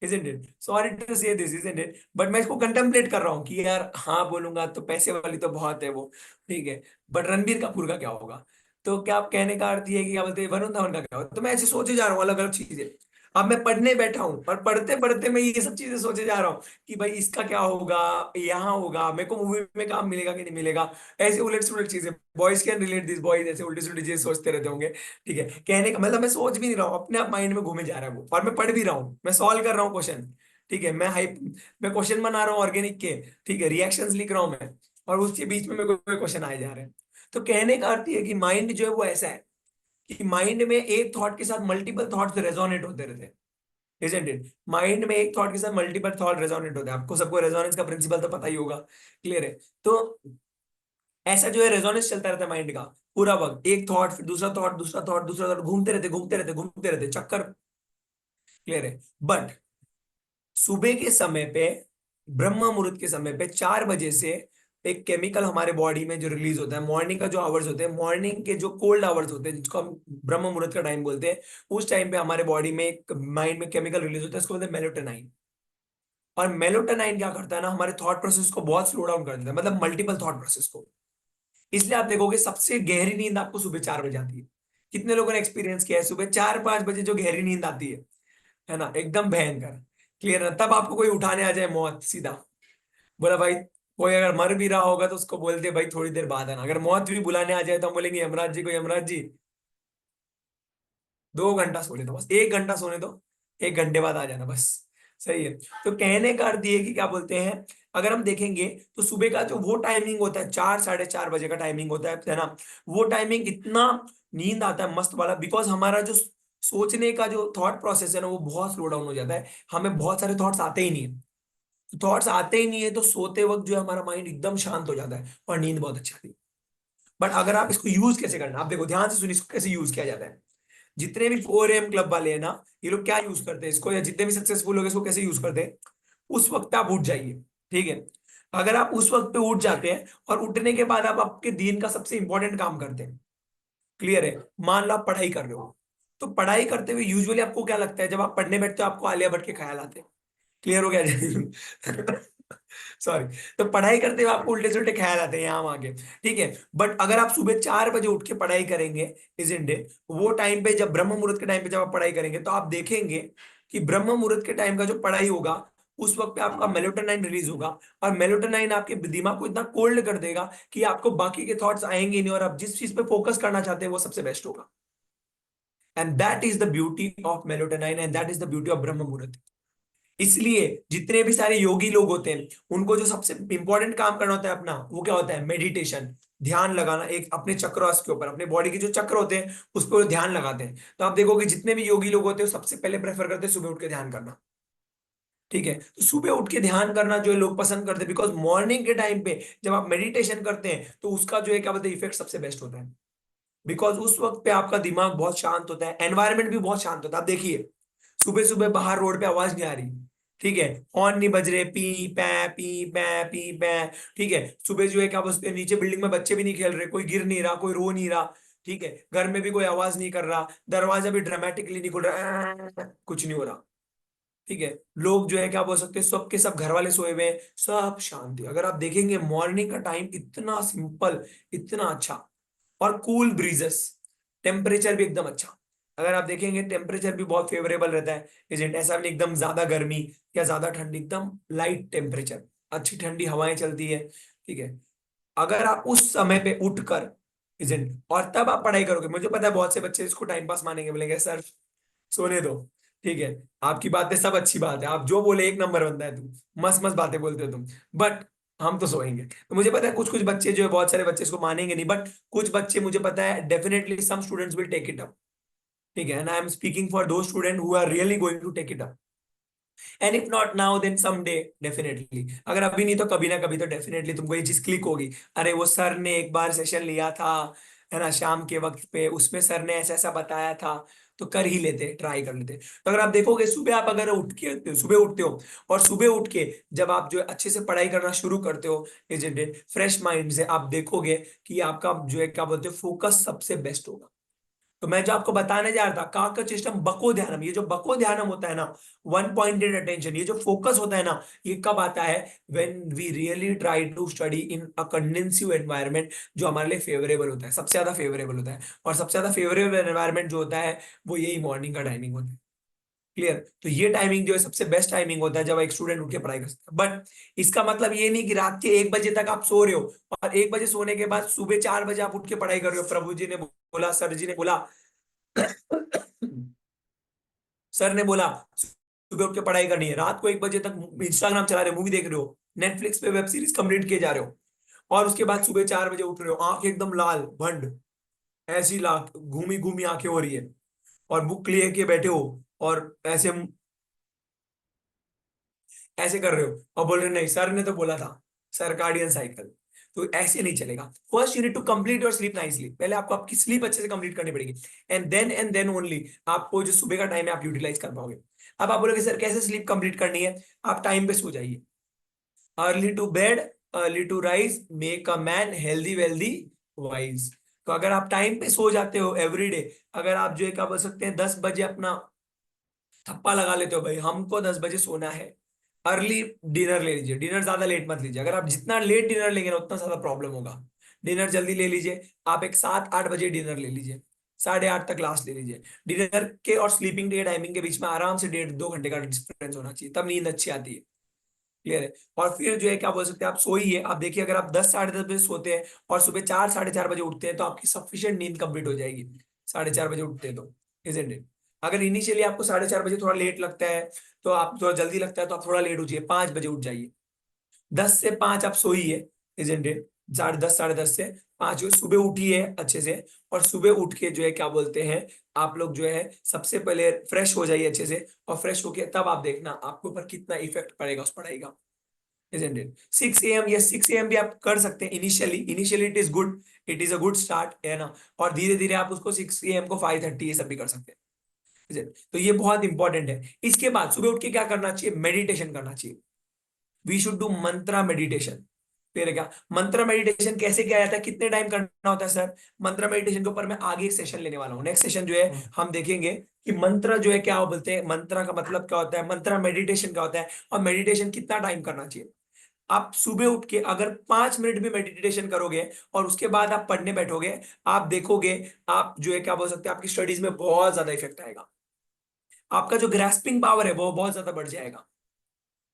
Speaker 1: isn't it? सॉरी टू से दिस, isn't it? बट मैं इसको कंटेम्पलेट कर रहा हूँ कि यार हाँ बोलूंगा तो पैसे वाली तो बहुत है वो, ठीक है, बट रणबीर कपूर का क्या होगा? तो क्या आप कहने का अर्थ ये है कि क्या बोलते हैं वरुण धवन का क्या होगा? तो मैं ऐसे सोचे जा रहा हूँ अलग अलग चीजें। अब मैं पढ़ने बैठा हूं और पढ़ते पढ़ते मैं ये सब चीजें सोचे जा रहा हूँ कि भाई इसका क्या होगा, यहाँ होगा, मेरे को मूवी में काम मिलेगा कि नहीं मिलेगा। ऐसे उलट सुलट चीजें, boys can relate this, boys ऐसे उल्टी सुल्टी चीजें सोचते रहते होंगे। ठीक है, कहने का मतलब मैं सोच भी नहीं रहा हूँ, अपने आप माइंड में घूमे जा रहा है वो, और मैं पढ़ भी रहा हूँ, मैं सॉल्व कर रहा हूँ क्वेश्चन। ठीक है, मैं क्वेश्चन बना रहा हूँ ऑर्गेनिक के। ठीक है, रिएक्शंस लिख रहा हूँ मैं, और उसके बीच में मेरे को क्वेश्चन आए जा रहे हैं। तो कहने का अर्थ ये है कि माइंड जो है वो ऐसा है कि माइंड में एक थॉट के साथ मल्टीपल थॉट्स रेजोनेट होते रहते हैं। Isn't it? माइंड में एक थॉट के साथ मल्टीपल थॉट रेजोनेट होते हैं, आपको सबको रेजोनेंस का प्रिंसिपल तो पता ही होगा। क्लियर है? तो ऐसा जो है रेजोनेंस चलता रहता है माइंड का पूरा वक्त, एक थॉट फिर दूसरा थॉट, दूसरा थॉट, दूसरा थॉट, घूमते रहते घूमते रहते घूमते रहते चक्कर। क्लियर है? बट सुबह के समय पे, ब्रह्म मुहूर्त के समय पे 4 बजे से एक केमिकल हमारे बॉडी में जो रिलीज होता है, मॉर्निंग का जो आवर्स होते हैं, मॉर्निंग के जो कोल्ड आवर्स होते हैं जिसको हम ब्रह्म मुहूर्त का टाइम बोलते हैं, उस टाइम पे हमारे बॉडी में एक माइंड में केमिकल रिलीज होता है, इसको बोलते हैं मेलेटोनाइन। और मेलेटोनाइन क्या करता है ना, हमारे थॉट प्रोसेस को बहुत स्लो डाउन कर देता है, मतलब मल्टीपल थॉट प्रोसेस को। इसलिए आप देखोगे सबसे गहरी नींद आपको सुबह 4 बजे आती है। कितने लोगों ने एक्सपीरियंस किया है सुबह 4-5 बजे जो गहरी नींद आती है ना, एकदम भयंकर। क्लियर है? तब आपको कोई उठाने आ जाए मौत सीधा, बोला भाई, कोई अगर मर भी रहा होगा तो उसको बोलते भाई थोड़ी देर बाद आना। अगर मौत भी बुलाने आ जाए तो हम बोलेंगे यमराज जी को, यमराज जी 2 घंटा सोने दो, बस 1 घंटा सोने दो, 1 घंटे बाद आ जाना बस। सही है? तो कहने का अर्थ ये है कि क्या बोलते हैं, अगर हम देखेंगे तो सुबह का जो वो टाइमिंग होता है, 4-4:30 बजे का टाइमिंग होता है ना, वो टाइमिंग इतना नींद आता है मस्त वाला, बिकॉज हमारा जो सोचने का जो थॉट प्रोसेस है ना वो बहुत स्लो डाउन हो जाता है, हमें बहुत सारे थॉट्स आते ही नहीं है। थॉट्स आते ही नहीं है तो सोते वक्त जो है हमारा माइंड एकदम शांत हो जाता है और नींद बहुत अच्छी आती है। बट अगर आप इसको यूज कैसे करना, आप देखो ध्यान से सुनिए इसको कैसे यूज किया जाता है। जितने भी 4 AM क्लब वाले हैं ना, ये लोग क्या यूज करते हैं इसको, या जितने भी सक्सेसफुल लोग हैं, इसको कैसे यूज करते हैं, उस वक्त आप उठ जाइए। ठीक है? अगर आप उस वक्त पे उठ जाते हैं और उठने के बाद आप आपके दिन का सबसे इंपॉर्टेंट काम करते हैं। क्लियर है? मान लो आप पढ़ाई कर रहे हो, तो पढ़ाई करते हुए यूजुअली आपको क्या लगता है, जब आप पढ़ने बैठते हो आपको आलिया भट्ट के ख्याल आते हैं। क्लियर हो गया? सॉरी। तो पढ़ाई करते हुए आपको उल्टे सुल्टे ख्याल आते हैं यहाँ वहां के। ठीक है, बट अगर आप सुबह 4 बजे उठ के पढ़ाई करेंगे, इज इन डे, वो टाइम पे जब ब्रह्म मुहूर्त के टाइम पे जब आप पढ़ाई करेंगे तो आप देखेंगे कि ब्रह्म मुहूर्त के टाइम का जो पढ़ाई होगा, उस वक्त पे आपका मेलेटोनाइन रिलीज होगा। और मेलेटोनाइन आपके दिमाग को इतना कोल्ड कर देगा कि आपको बाकी के थॉट्स आएंगे ही नहीं, और आप जिस चीज पे फोकस करना चाहते हैं वो सबसे बेस्ट होगा। And that is the beauty of melatonin, and that is the beauty of Brahma Muhurta. इसलिए जितने भी सारे योगी लोग होते हैं, उनको जो सबसे इंपॉर्टेंट काम करना होता है अपना, वो क्या होता है, मेडिटेशन, ध्यान लगाना, एक अपने चक्रास के ऊपर, अपने बॉडी के जो चक्र होते हैं उस पर ध्यान लगाते हैं। तो आप देखोगे जितने भी योगी लोग होते हैं वो सबसे पहले प्रेफर करते हैं सुबह उठ के ध्यान करना। ठीक है? तो सुबह उठ के ध्यान करना जो है लोग पसंद करते हैं, बिकॉज मॉर्निंग के टाइम पे जब आप मेडिटेशन करते हैं तो उसका जो है क्या बोलते हैं, इफेक्ट सबसे बेस्ट होता है। बिकॉज उस वक्त पे आपका दिमाग बहुत शांत होता है, एनवायरनमेंट भी बहुत शांत होता है। आप देखिए सुबह सुबह बाहर रोड पे आवाज नहीं आ रही। ठीक है? हॉर्न नहीं बज रहे, पी पै। ठीक है? सुबह जो है क्या बोलते हैं, नीचे बिल्डिंग में बच्चे भी नहीं खेल रहे, कोई गिर नहीं रहा, कोई रो नहीं रहा। ठीक है? घर में भी कोई आवाज नहीं कर रहा, दरवाजा भी ड्रामेटिकली नहीं खुल रहा, कुछ नहीं हो रहा। ठीक है? लोग जो है क्या बोल सकते हैं, सबके सब घर वाले सोए हुए हैं, सब शांति। अगर आप देखेंगे मॉर्निंग का टाइम इतना सिंपल, इतना अच्छा, और कूल ब्रीजेस, टेम्परेचर भी एकदम अच्छा। अगर आप देखेंगे टेम्परेचर भी बहुत फेवरेबल रहता है, इजेंट ऐसा नहीं एकदम ज्यादा गर्मी या ज्यादा ठंडी, एकदम लाइट टेम्परेचर, अच्छी ठंडी हवाएं चलती है। ठीक है? अगर आप उस समय पे उठकर, इजेंट, और तब आप पढ़ाई करोगे, मुझे पता है बहुत से बच्चे इसको टाइम पास मानेंगे, बोलेंगे सर सोने दो। ठीक है, आपकी बातें सब अच्छी बात है, आप जो बोले एक नंबर बंदा है तुम, मस्त मस्त बातें बोलते हो तुम, बट हम तो सोएंगे। तो मुझे पता है कुछ कुछ बच्चे जो है, बहुत सारे बच्चे इसको मानेंगे नहीं, बट कुछ बच्चे मुझे पता है definitely some students will take it up. ठीक है? And I am speaking for those student who are really going to take it up, and if not now then someday definitely. अगर अभी नहीं तो कभी ना कभी तो डेफिनेटली तुमको ये चीज क्लिक होगी, अरे वो सर ने एक बार सेशन लिया था, है ना, शाम के वक्त पे, उसमें सर ने ऐसा ऐसा बताया था, तो कर ही लेते, ट्राई कर लेते। तो अगर आप देखोगे सुबह आप अगर उठ के सुबह उठते हो, और सुबह उठ के जब आप जो है अच्छे से पढ़ाई करना शुरू करते हो, इजेंट इट, फ्रेश माइंड से, आप देखोगे कि आपका जो है क्या बोलते हैं, फोकस सबसे बेस्ट होगा। तो मैं जो आपको बताने जा रहा था, काकचेष्टम बको ध्यानम, ये जो बको ध्यानम होता है ना, वन पॉइंटेड अटेंशन, ये जो फोकस होता है ना, ये कब आता है, when we really try to study in a conducive environment, जो हमारे लिए फेवरेबल होता है, सबसे ज्यादा फेवरेबल होता है। और सबसे ज्यादा फेवरेबल एनवायरनमेंट जो होता है वो यही मॉर्निंग का टाइमिंग होता है। क्लियर। तो ये टाइमिंग जो है सबसे बेस्ट टाइमिंग होता है जब एक स्टूडेंट उठ के पढ़ाई कर सकता है। बट इसका मतलब ये नहीं कि रात के 1 बजे तक आप सो रहे हो और 1 बजे सोने के बाद सुबह 4 बजे आप उठ के पढ़ाई कर रहे हो। प्रभु जी ने बोला, सर जी ने बोला सर ने बोला सुबह उठ के पढ़ाई करनी है, रात को 1 बजे तक इंस्टाग्राम चला रहे हो, मूवी देख रहे हो, नेटफ्लिक्स पे वेब सीरीज कंप्लीट किए जा रहे हो, और उसके बाद सुबह 4 बजे उठ रहे हो, आंख एकदम लाल भंड, ऐसी लाख घूमी घूमी आंखें हो रही है, और बुक लिए के बैठे हो, और ऐसे ऐसे कर रहे हो और बोल रहे हो, नहीं सर ने तो बोला था, सर्काडियन साइकिल। तो ऐसे नहीं चलेगा। First you need to complete your sleep nicely, पहले आपको आपकी स्लीप अच्छे से कंप्लीट करनी पड़ेगी, एंड देन ओनली आपको जो सुबह का टाइम है आप यूटिलाइज कर पाओगे। अब आप बोलोगे सर कैसे स्लीप कंप्लीट करनी है? आप टाइम पे सो जाइए। Early to bed, early to rise, make a man healthy wealthy wise. तो अगर आप टाइम पे सो जाते हो एवरी डे, अगर आप जो है क्या बोल सकते हैं 10 बजे अपना थप्पा लगा लेते हो, भाई हमको 10 बजे सोना है, अर्ली डिनर ले लीजिए, डिनर ज्यादा लेट मत लीजिए, अगर आप जितना लेट डिनर लेंगे ना उतना ज्यादा प्रॉब्लम होगा। डिनर जल्दी ले लीजिए, आप एक 7-8 बजे डिनर ले लीजिए, 8:30 तक लास्ट ले लीजिए। डिनर के और स्लीपिंग के टाइमिंग के बीच में आराम से 1.5-2 घंटे का डिफरेंस होना चाहिए, तब नींद अच्छी आती है। क्लियर है। और फिर जो है क्या बोल सकते हैं, आप सोइए। आप देखिए अगर आप 10-10:30 बजे सोते हैं और सुबह 4-4:30 बजे उठते हैं तो आपकी सफिशिएंट नींद कंप्लीट हो जाएगी। 4:30 बजे उठते हैं तो, इजंट इट। अगर इनिशियली आपको 4:30 बजे थोड़ा लेट लगता है, तो आप थोड़ा जल्दी लगता है तो आप थोड़ा लेट उठिए, 5 बजे उठ जाइए। 10 से 5 आप सोइए, इजंट इट। 10:30, 10:30 से 5 सुबह उठिए अच्छे से। और सुबह उठ के जो है क्या बोलते हैं, आप लोग जो है सबसे पहले फ्रेश हो जाइए अच्छे से, और फ्रेश होके तब आप देखना आपके ऊपर कितना इफेक्ट पड़ेगा उस पढ़ाई का। Isn't it? 6 a.m. या 6 a.m. भी आप कर सकते हैं initially. Initially it is good, it is a good start, है ना। और धीरे धीरे आप उसको 6 a.m. को 5:30 ये सब भी कर सकते हैं। Isn't it? तो ये बहुत इंपॉर्टेंट है। इसके बाद सुबह उठ के क्या करना चाहिए? मेडिटेशन करना चाहिए। We should do mantra meditation. फिर क्या मंत्रा मेडिटेशन कैसे किया जाता है, कितने टाइम करना होता है सर? मंत्रा मेडिटेशन के ऊपर मैं आगे एक सेशन लेने वाला हूँ। नेक्स्ट सेशन जो है हम देखेंगे कि मंत्र जो है क्या बोलते हैं, मंत्रा का मतलब क्या होता है, मंत्रा मेडिटेशन क्या होता है, और मेडिटेशन कितना टाइम करना चाहिए। आप सुबह उठ के अगर 5 मिनट भी मेडिटेशन करोगे और उसके बाद आप पढ़ने बैठोगे, आप देखोगे आप जो है क्या बोल सकते हैं, आपकी स्टडीज में बहुत ज्यादा इफेक्ट आएगा। आपका जो ग्रास्पिंग पावर है वो बहुत ज्यादा बढ़ जाएगा।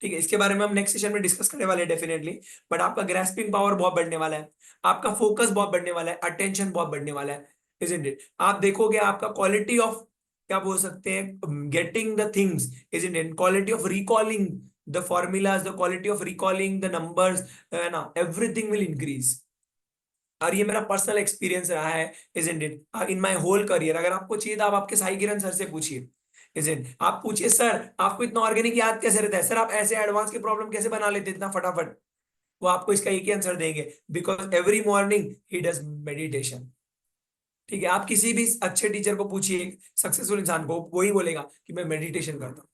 Speaker 1: ठीक है, इसके बारे में हम नेक्स्ट सेशन में डिस्कस करने वाले हैं डेफिनेटली। बट आपका ग्रास्पिंग पावर बहुत बढ़ने वाला है, आपका फोकस बहुत बढ़ने वाला है, अटेंशन बहुत बढ़ने वाला है, इजंट इट। आप देखोगे आपका क्वालिटी ऑफ क्या बोल सकते हैं, getting the things, isn't it, quality of recalling the formulas, the quality of recalling the numbers, है ना, एवरीथिंग विल इंक्रीज। और ये मेरा पर्सनल एक्सपीरियंस रहा है, isn't it, in my whole career. अगर आपको चाहिए तो आप आपके साई किरण सर से पूछिए, इजंट। आप पूछिए सर आपको इतना ऑर्गेनिक याद कैसे रहता है, सर आप ऐसे एडवांस के प्रॉब्लम कैसे बना लेते हैं इतना फटाफट। वो आपको इसका एक ही आंसर देंगे, because every morning he does meditation. ठीक है, आप किसी भी अच्छे टीचर को पूछिए, सक्सेसफुल इंसान को, वही बोलेगा कि मैं मेडिटेशन करता हूँ।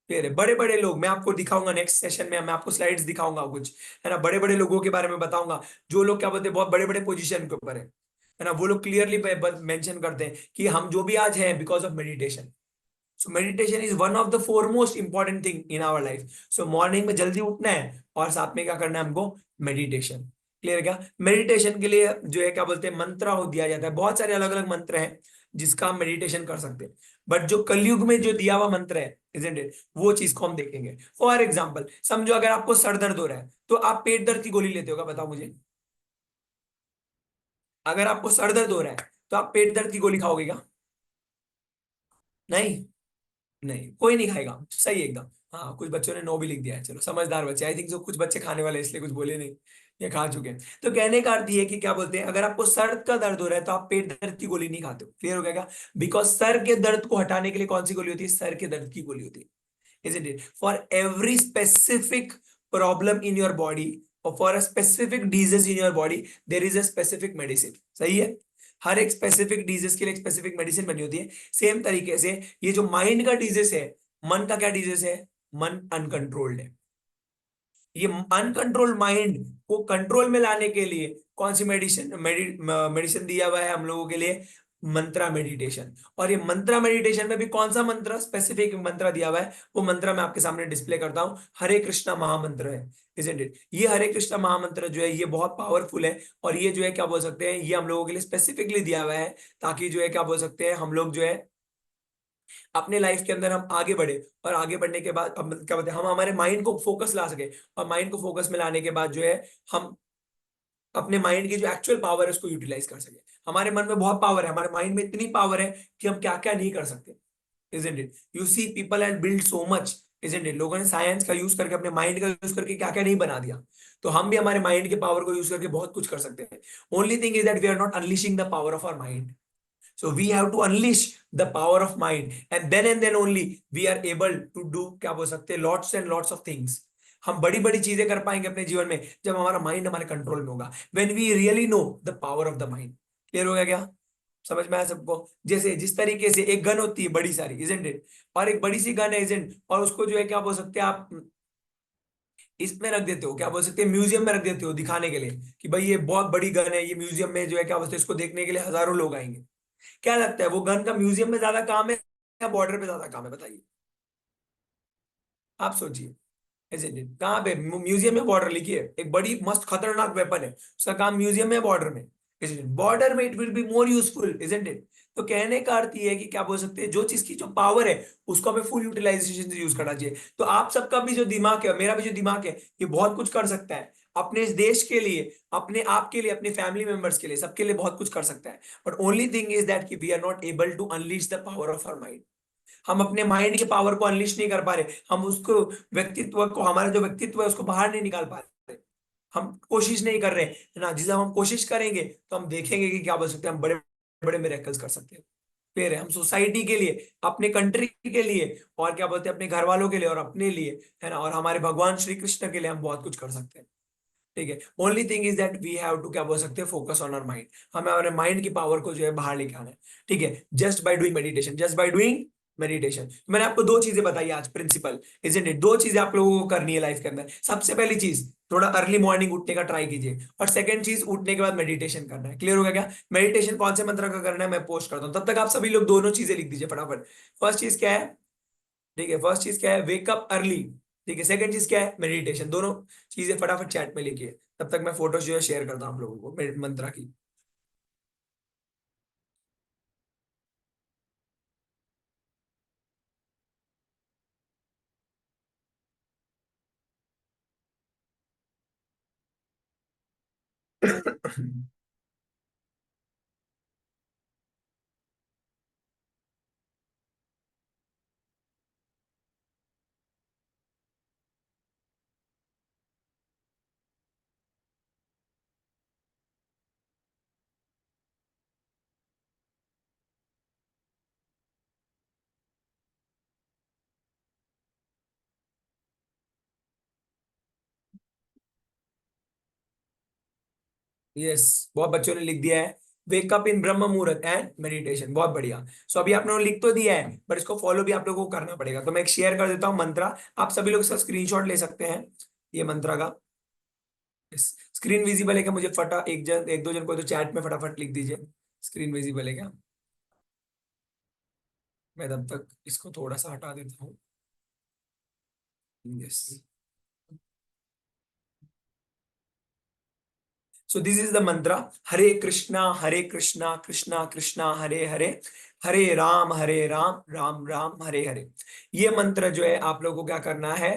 Speaker 1: फिर बड़े बड़े लोग मैं आपको दिखाऊंगा नेक्स्ट सेशन में, मैं आपको स्लाइड्स दिखाऊंगा कुछ, है ना, बड़े बड़े लोगों के बारे में बताऊंगा, जो लोग क्या बोलते हैं बहुत बड़े बड़े पोजीशन के ऊपर है ना, वो लोग क्लियरली मेंशन करते हैं कि हम जो भी आज हैं because of meditation. So meditation is one of the foremost important thing in our life. So morning में जल्दी उठना है और साथ में क्या करना है हमको, मेडिटेशन। क्लियर है क्या? मेडिटेशन के लिए जो है क्या बोलते हैं मंत्र हो दिया जाता है, बहुत सारे अलग अलग मंत्र हैं जिसका हम मेडिटेशन कर सकते हैं। बट जो कलयुग में जो दिया हुआ मंत्र है, इजंट इट, वो चीज को हम देखेंगे। फॉर एग्जाम्पल समझो अगर आपको सर दर्द हो रहा है तो आप पेट दर्द की गोली लेते होगा, बताओ मुझे। अगर आपको सर दर्द हो रहा है तो आप पेट दर्द की गोली खाओगे क्या? नहीं, नहीं कोई नहीं खाएगा, सही एकदम। हाँ कुछ बच्चों ने नो भी लिख दिया है, चलो समझदार बच्चे, आई थिंक जो कुछ बच्चे खाने वाले हैं, इसलिए कुछ बोले नहीं, ये खा चुके हैं। तो कहने का अर्थ ये है कि क्या बोलते हैं, अगर आपको सर का दर्द हो रहा है तो आप पेट दर्द की गोली नहीं खाते हो। क्लियर हो गया क्या? बिकॉज सर के दर्द को हटाने के लिए कौन सी गोली होती है? सर के दर्द की गोली होती है, isn't it? For every specific problem in your body or for a specific disease in your body, there is a specific medicine. सही है? हर एक स्पेसिफिक डिजीज के लिए एक स्पेसिफिक मेडिसिन बनी होती है। सेम तरीके से ये जो माइंड का डिजीज है, मन का क्या डिजीज है? मन अनकंट्रोल्ड है। ये अनकंट्रोल्ड माइंड को कंट्रोल में लाने के लिए कौन सी मेडिसिन दिया हुआ है हम लोगों के लिए? मंत्रा मेडिटेशन। और ये मंत्रा मेडिटेशन में भी कौन सा मंत्र स्पेसिफिक मंत्र दिया हुआ है, वो मंत्र मैं आपके सामने डिस्प्ले करता हूं। हरे कृष्णा महामंत्र है, इजंट इट। ये हरे कृष्णा महामंत्र जो है ये बहुत पावरफुल है, और ये जो है क्या बोल सकते हैं, ये हम लोगों के लिए स्पेसिफिकली दिया हुआ है, ताकि जो है क्या बोल सकते हैं हम लोग जो है अपने लाइफ के अंदर हम आगे बढ़े, और आगे बढ़ने के बाद अब क्या बोलते हैं, हम हमारे माइंड को फोकस ला सके, और माइंड को फोकस में लाने के बाद जो है हम अपने माइंड की जो एक्चुअल पावर है उसको यूटिलाइज कर सके। हमारे मन में बहुत पावर है, हमारे माइंड में इतनी पावर है कि हम क्या क्या नहीं कर सकते, isn't it? You see people have built so much, isn't it? लोगों ने साइंस का यूज करके, अपने माइंड का यूज करके क्या क्या नहीं बना दिया। तो हम भी हमारे माइंड के पावर को यूज करके बहुत कुछ कर सकते हैं। Only thing is that we are not unleashing the power of our mind. So we have to unleash the power of mind, and then only we are able to do, क्या बोल सकते हैं, lots and lots of things। हम बड़ी बड़ी चीजें कर पाएंगे अपने जीवन में जब हमारा माइंड हमारे कंट्रोल में होगा, when we really know the power of the mind। Clear हो गया क्या? समझ में आया सबको? जैसे जिस तरीके से एक गन होती है बड़ी सारी, इजंट इट, और एक बड़ी सी गन है, इजंट, और उसको जो है क्या बोल सकते हैं आप, इसमें रख देते हो, क्या बोल सकते हैं, म्यूजियम में रख देते हो दिखाने के लिए कि भाई ये बहुत बड़ी गन है, ये म्यूजियम में जो है क्या बोलते हैं, इसको देखने के लिए हजारों लोग आएंगे। क्या लगता है, वो गन का म्यूजियम में ज्यादा काम है या बॉर्डर पे ज्यादा काम है, बताइए, आप सोचिए। isn't it? कहाँ पे, म्यूजियम में बॉर्डर लिखिए, एक बड़ी मस्त खतरनाक वेपन है, उसका काम म्यूजियम में, बॉर्डर में, बॉर्डर में it will be more useful, isn't it? तो कहने का अर्थ ये है कि क्या बोल सकते हैं, जो चीज की जो पावर है उसको हमें फुल यूटिलाइजेशन से यूज करना चाहिए। तो आप सबका भी जो दिमाग है, मेरा भी जो दिमाग है, ये बहुत कुछ कर सकता है अपने इस देश के लिए, अपने आप के लिए, अपने फैमिली मेंबर्स के लिए, सबके लिए बहुत कुछ कर सकता है। But only thing is that कि we are not able to unleash the power of our mind. हम अपने माइंड की पावर को अनलिश नहीं कर पा रहे, हम उसको, व्यक्तित्व को, हमारा जो व्यक्तित्व है उसको बाहर नहीं निकाल पा रहे, हम कोशिश नहीं कर रहे है ना। जिस हम कोशिश करेंगे तो हम देखेंगे कि क्या बोल सकते हैं, हम बड़े बड़े मिरेकल्स कर सकते हैं। फिर हम सोसाइटी के लिए, अपने कंट्री के लिए, और क्या बोलते हैं, अपने घर वालों के लिए और अपने लिए, है ना, और हमारे भगवान श्री कृष्ण के लिए हम बहुत कुछ कर सकते हैं। ठीक है, only thing is that we have to, क्या बोल सकते हैं, फोकस ऑन आवर माइंड। हमें हमारे माइंड की पावर को जो है बाहर लेके आना है। ठीक है, just by doing meditation, just by doing meditation. मैंने आपको दो चीजें बताई आज, प्रिंसिपल, इजंट इट? दो चीजें आप लोगों को करनी है लाइफ के अंदर। सबसे पहली चीज, थोड़ा अर्ली मॉर्निंग उठने का ट्राई कीजिए, और सेकंड चीज, उठने के बाद मेडिटेशन करना है। क्लियर हो गया क्या? मेडिटेशन कौन से मंत्र का करना है मैं पोस्ट करता हूँ, तब तक आप सभी लोग दोनों चीजें लिख दीजिए फटाफट। फर्स्ट चीज क्या है? ठीक है, फर्स्ट चीज क्या है, वेकअप अर्ली। ठीक है, सेकंड चीज क्या है, मेडिटेशन। दोनों चीजें फटाफट चैट में लिखिए, तब तक मैं फोटोज जो है शेयर करता हूँ आप लोगों को मंत्रा की। यस, बहुत बच्चों ने लिख दिया है, वेकअप इन ब्रह्म मुहूर्त एंड मेडिटेशन, बहुत बढ़िया। सो अभी आप लोगों ने लिख तो दिया है, पर इसको फॉलो भी आप लोगों को करना पड़ेगा। तो मैं एक शेयर कर देता हूँ मंत्रा, आप सभी लोग इसका स्क्रीनशॉट ले सकते हैं, ये मंत्रा का। स्क्रीन विजिबल है क्या? मुझे फटा एक जन, एक दो जन को तो चैट में फटाफट लिख दीजिए, स्क्रीन विजिबल है क्या? मैं तब तक इसको थोड़ा सा हटा देता हूँ। Yes, so this is the मंत्र, हरे कृष्णा कृष्णा कृष्णा हरे हरे, हरे राम राम राम हरे हरे। ये मंत्र जो है आप लोगों को क्या करना है,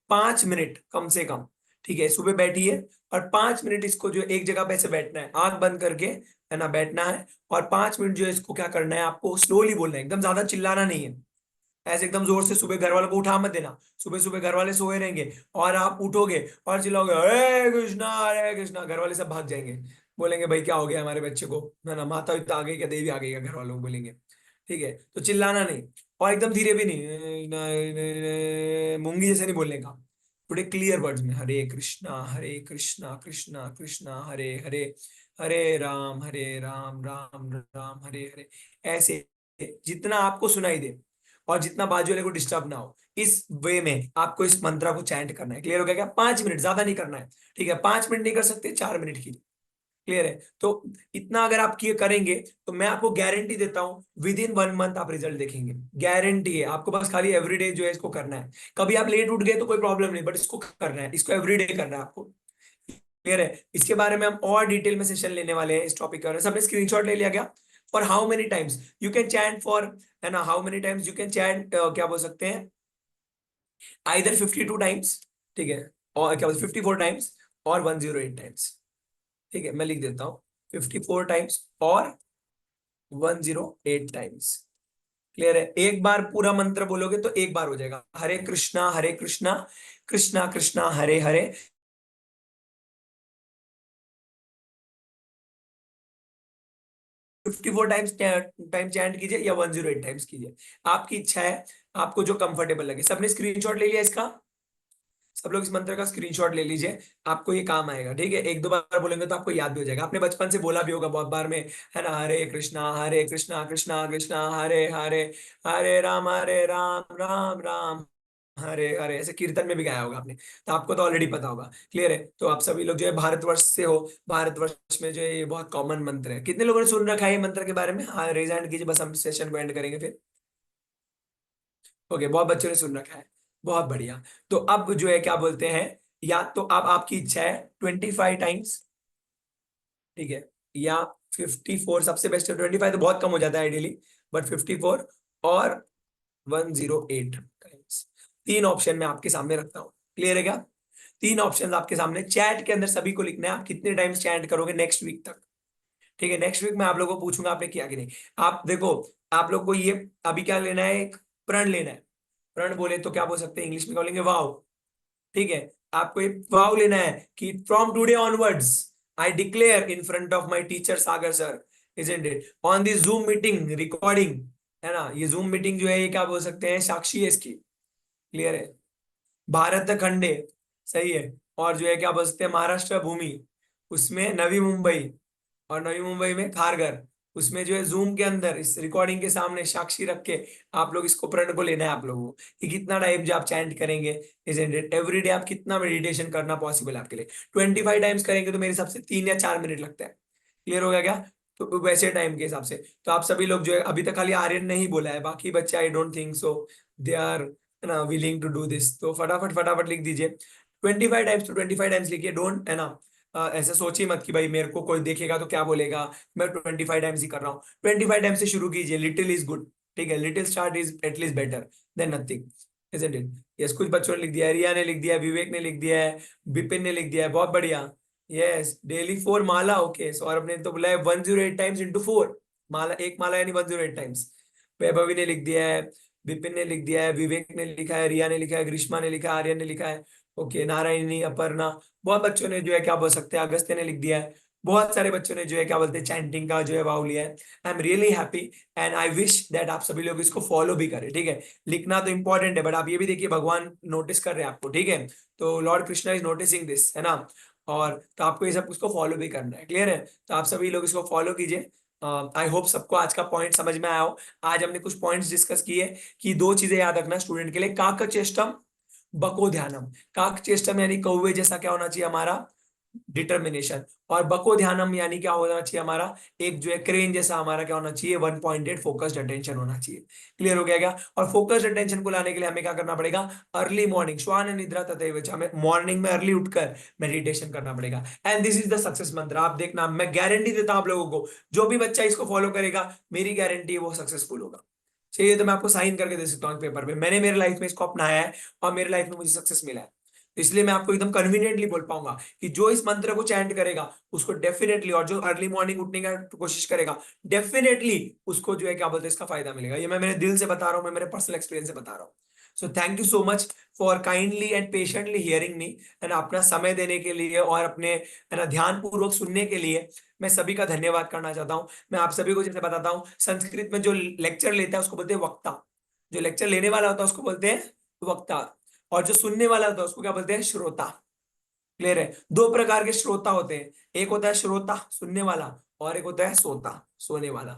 Speaker 1: 5 मिनट कम से कम। ठीक है, सुबह बैठिए, और 5 मिनट इसको जो है एक जगह पे ऐसे बैठना है, आंख बंद करके, है ना, बैठना है। और 5 मिनट जो है इसको क्या करना है, आपको स्लोली बोलना है, एकदम ज्यादा चिल्लाना नहीं है, ऐसे एकदम जोर से। सुबह घर वालों को उठा मत देना, सुबह सुबह घर वाले सोए रहेंगे, और आप उठोगे और चिल्लाओगे हरे कृष्णा, घर वाले सब भाग जाएंगे, बोलेंगे भाई क्या हो गया हमारे बच्चे को, है ना, माता पिता आ गई क्या, देवी आ गई क्या, घर वालों को बोलेंगे। ठीक है, तो चिल्लाना नहीं, और एकदम धीरे भी नहीं, मूंगी जैसे नहीं बोलने का। थोड़े क्लियर वर्ड्स में, हरे कृष्णा कृष्णा कृष्णा हरे हरे, हरे राम राम राम हरे हरे, ऐसे, जितना आपको सुनाई दे और जितना बाजू वाले को डिस्टर्ब ना हो, इस वे में आपको इस मंत्रा को चैंट करना है। क्लियर हो गया क्या? 5 मिनट, ज्यादा नहीं करना है। ठीक है, 5 मिनट नहीं कर सकते, 4 मिनट की। क्लियर है? तो इतना अगर आप किए करेंगे, तो मैं आपको गारंटी देता हूं विद इन 1 मंथ आप रिजल्ट देखेंगे, गारंटी है। आपको बस खाली एवरीडे जो है इसको करना है। कभी आप लेट उठ गए तो कोई प्रॉब्लम नहीं, बट इसको करना है, इसको एवरीडे करना है आपको। क्लियर है? इसके बारे में हम और डिटेल में सेशन लेने वाले हैं, इस टॉपिक का। सबने स्क्रीनशॉट ले लिया क्या? For how many times you can chant for, है ना, how many times you can chant, क्या बोल सकते हैं, आइदर 52 टाइम्स, ठीक है, और क्या बोल 54 टाइम्स और 108 टाइम्स, ठीक है, मैं लिख देता हूँ 54 टाइम्स और 108 टाइम्स। क्लियर है? एक बार पूरा मंत्र बोलोगे तो एक बार हो जाएगा, हरे Krishna Krishna Krishna Hare Hare, 54 times time chant कीजिए या 108 टाइम्स कीजिए, आपकी इच्छा है, आपको जो कंफर्टेबल लगे। सबने स्क्रीनशॉट ले लिया इसका? सब लोग इस मंत्र का स्क्रीनशॉट ले लीजिए, आपको ये काम आएगा, ठीक है। एक दो बार बोलेंगे तो आपको याद भी हो जाएगा, आपने बचपन से बोला भी होगा बहुत बार में, है ना, हरे कृष्णा कृष्णा कृष्णा हरे हरे, हरे राम राम राम हरे हरे, ऐसे कीर्तन में भी गाया होगा आपने, तो आपको तो ऑलरेडी पता होगा। क्लियर है? तो आप सभी लोग जो है भारतवर्ष से हो, भारतवर्ष में जो है ये बहुत कॉमन मंत्र है। कितने लोगों ने सुन रखा है ये मंत्र के बारे में? हाँ, रेज हैंड कीजिए, बस हम सेशन को एंड करेंगे फिर। ओके, बहुत बच्चों ने सुन रखा है, बहुत बढ़िया। तो अब जो है क्या बोलते हैं, या तो अब आपकी इच्छा है 25 टाइम्स, ठीक है, या 54, सबसे बेस्ट है 25, तो बहुत कम हो जाता है आइडियली, बट 54 और 108 टाइम्स। तीन ऑप्शन मैं आपके सामने रखता हूँ, क्लियर है क्या? तीन ऑप्शन आपके सामने, चैट के अंदर सभी को लिखना है आप कितने टाइम्स चैट करोगे नेक्स्ट वीक तक, ठीक है। नेक्स्ट वीक मैं आप लोगों को पूछूंगा आपने किया कि नहीं। आप देखो, आप लोग को ये अभी क्या लेना है, एक प्रण लेना है। प्रण बोले तो क्या बोल सकते हैं इंग्लिश में, क्या बोलेंगे, वाव, ठीक है। आपको एक वाव लेना है कि from today onwards I declare in front of my teacher Sagar sir, isn't it, on the zoom meeting recording, है ना, ये जूम मीटिंग जो है ये क्या बोल सकते हैं, साक्षी है इसकी। क्लियर है? भारत खंडे, सही है। और जो है क्या बोल सकते हैं, महाराष्ट्र भूमि, उसमें नवी मुंबई, और नवी मुंबई में खारघर, उसमें जो है जूम के अंदर इस रिकॉर्डिंग के सामने साक्षी रख के आप लोग इसको प्रण को लेना है आप लोगों को, कि कितना टाइम जो आप चैंट करेंगे, इजंट इट, एवरी डे आप कितना मेडिटेशन करना पॉसिबल है आपके लिए। 25 टाइम्स करेंगे तो मेरे हिसाब से 3 या 4 मिनट लगता है। क्लियर हो गया क्या? तो वैसे टाइम के हिसाब से तो आप सभी लोग जो है, अभी तक खाली आर्यन ने ही बोला है, बाकी बच्चे I don't think so they are ना विलिंग टू डू दिस, तो फटाफट फटाफट लिख दीजिए 25 टाइम्स, तो 25 टाइम्स लिखिए, डोंट, है ना, ऐसे सोचिए मत कि भाई मेरे को कोई देखेगा तो क्या बोलेगा, मैं 25 टाइम्स ही कर रहा हूँ। 25 टाइम्स से शुरू कीजिए, लिटिल इज गुड, ठीक है, little start is at least better than nothing, isn't it? Yes, कुछ बच्चों ने लिख दिया है, रिया ने लिख दिया है, विवेक ने लिख दिया है, विपिन ने लिख दिया है, बहुत बढ़िया। यस, डेली 4 माला, ओके, सौरभ ने तो बोला है 108 टाइम्स इंटू 4 माला, एक माला यानी 108 टाइम्स। वैभवी ने लिख दिया है, विपिन ने लिख दिया है, विवेक ने लिखा है, रिया ने लिखा है, ग्रीष्मा ने लिखा है, आर्यन ने लिखा है, ओके, नारायणी, अपर्णा, बहुत बच्चों ने जो है क्या बोल सकते हैं, अगस्त्य ने लिख दिया है, बहुत सारे बच्चों ने जो है क्या बोलते हैं चैंटिंग का जो है वाव लिया है। I am really happy and I wish that आप सभी लोग इसको फॉलो भी करें, ठीक है। लिखना तो इंपॉर्टेंट है, बट आप ये भी देखिए भगवान नोटिस कर रहे हैं आपको, ठीक है, तो Lord Krishna is noticing this, है ना, और तो आपको ये सब उसको फॉलो भी करना है, क्लियर है? तो आप सभी लोग इसको फॉलो कीजिए। आई होप सबको आज का पॉइंट समझ में आया हो। आज हमने कुछ पॉइंट्स डिस्कस किए कि दो चीजें याद रखना स्टूडेंट के लिए, काकचेष्टम बको ध्यानम। काक चेष्टम यानी कौवे जैसा क्या होना चाहिए हमारा, डिटर्मिनेशन, और बको ध्यानम यानी क्या होना चाहिए हमारा, एक जो है क्रेन जैसा हमारा क्या होना चाहिए, 1 पॉइंटेड फोकस्ड अटेंशन होना चाहिए। क्लियर हो गया क्या? और फोकस्ड अटेंशन को लाने के लिए हमें क्या करना पड़ेगा, अर्ली मॉर्निंग, श्वान निद्रा तथैव च, हमें मॉर्निंग में अर्ली उठकर मेडिटेशन करना पड़ेगा। And this is the success मंत्र। आप देखना, मैं गारंटी देता हूं आप लोगों को, जो भी बच्चा इसको फॉलो करेगा, मेरी गारंटी है वो सक्सेसफुल होगा। चाहिए तो मैं आपको साइन करके दे सकता हूँ पेपर पे, मैंने मेरे लाइफ में इसको अपनाया है और मेरे लाइफ में मुझे सक्सेस मिला है। तो इसलिए मैं आपको एकदम कन्वीनियंटली बोल पाऊंगा कि जो इस मंत्र को चैंट करेगा उसको डेफिनेटली, और जो अर्ली मॉर्निंग उठने का कोशिश करेगा डेफिनेटली उसको जो है क्या बोलते हैं इसका फायदा मिलेगा। ये मैं मेरे दिल से बता रहा हूँ, मैं मेरे पर्सनल एक्सपीरियंस से बता रहा हूँ। So thank you so much for kindly and patiently hearing me, and अपना समय देने के लिए और अपने, है ना, ध्यान पूर्वक सुनने के लिए मैं सभी का धन्यवाद करना चाहता हूँ। मैं आप सभी को जैसे बताता हूँ, संस्कृत में जो लेक्चर लेता है उसको बोलते हैं वक्ता, जो लेक्चर लेने वाला होता है उसको बोलते हैं वक्ता, और जो सुनने वाला होता है उसको क्या बोलते हैं, श्रोता। क्लियर है? दो प्रकार के श्रोता होते हैं, एक होता है श्रोता सुनने वाला, और एक होता है सोता सोने वाला।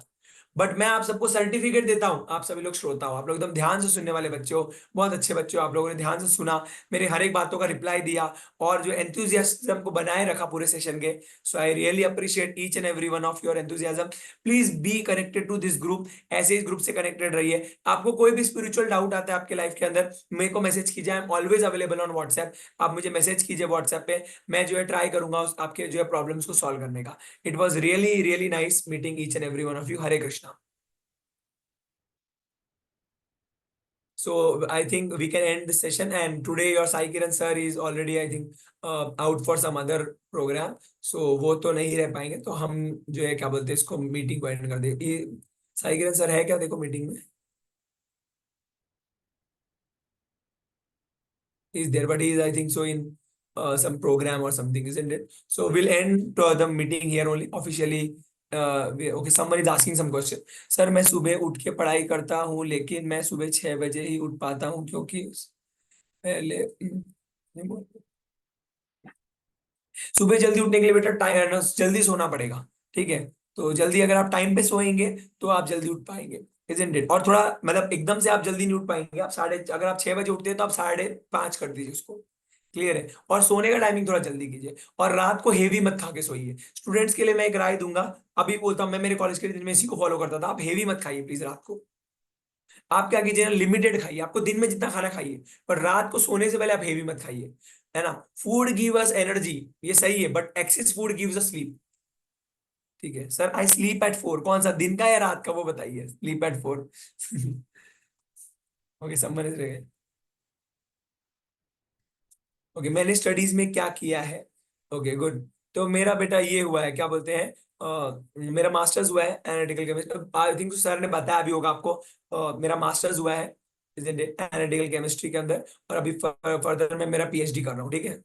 Speaker 1: बट मैं आप सबको सर्टिफिकेट देता हूँ, आप सभी लोग श्रोता हो, आप लोग एकदम ध्यान से सुनने वाले बच्चे हो, बहुत अच्छे बच्चे हो, आप लोगों ने ध्यान से सुना, मेरे हर एक बातों का रिप्लाई दिया, और जो एंथुजियाज्म को बनाए रखा पूरे सेशन के। So I really appreciate each and every one of your enthusiasm. Please be connected to this group, ऐसे इस ग्रुप से कनेक्टेड रहिए। आपको कोई भी स्पिरिचुअल डाउट आता है आपके लाइफ के अंदर, मेरे को मैसेज कीजिए, I am always available on WhatsApp. आप मुझे मैसेज कीजिए व्हाट्सएप पे, मैं जो है ट्राई करूंगा आपके जो है प्रॉब्लम्स को सॉल्व करने का। It was really really nice meeting each and every one of you. Hare Krishna. So I think we can end this session. And today your Sai Kiran sir is already, I think, out for some other program. So वो तो नहीं रह पाएंगे, तो हम जो है क्या बोलते हैं इसको मीटिंग को एंड कर दे। ये साई किरण सर है क्या, देखो मीटिंग में is there, but he is I think so in some program or something, isn't it? So we'll end the meeting here only officially. Okay, someone is asking some question. Sir मैं सुबह उठ के पढ़ाई करता हूँ, लेकिन मैं सुबह 6 बजे ही उठ पाता हूँ, क्योंकि पहले सुबह जल्दी उठने के लिए बेटा टाइम जल्दी सोना पड़ेगा। ठीक है, तो जल्दी अगर आप टाइम पे सोएंगे तो आप जल्दी उठ पाएंगे, इजंट इट? और थोड़ा मतलब एकदम से आप जल्दी नहीं उठ पाएंगे, आप साढ़े, अगर आप 6 बजे उठते हैं तो आप 5:30 कर दीजिए उसको। क्लियर है? और सोने का टाइमिंग थोड़ा जल्दी कीजिए, और रात को हेवी मत खा के सोइए। स्टूडेंट्स के लिए मैं एक राय दूंगा, अभी बोलता हूँ, मैं मेरे कॉलेज के दिन में इसी को फॉलो करता था, आप हेवी मत खाइए प्लीज रात को। आप क्या कीजिए ना, लिमिटेड खाइए, आपको दिन में जितना खाना खाइए, पर रात को सोने से पहले आप हेवी मत खाइए, है ना? फूड गिव अस एनर्जी, ये सही है, but excess food gives us sleep. ठीक है सर, आई स्लीप एट 4, कौन सा दिन का या रात का वो बताइए, स्लीप एट 4। ओके, समझ रहे? ओके, मैंने स्टडीज में क्या किया है? Okay good. तो मेरा बेटा ये हुआ है, क्या बोलते हैं, मेरा मास्टर्स हुआ है analytical chemistry, I think sir ने बताया भी होगा आपको। मेरा मास्टर्स हुआ है एनालिटिकल केमिस्ट्री के अंदर, और अभी फर्दर मैं मेरा पीएचडी कर रहा हूँ। ठीक है,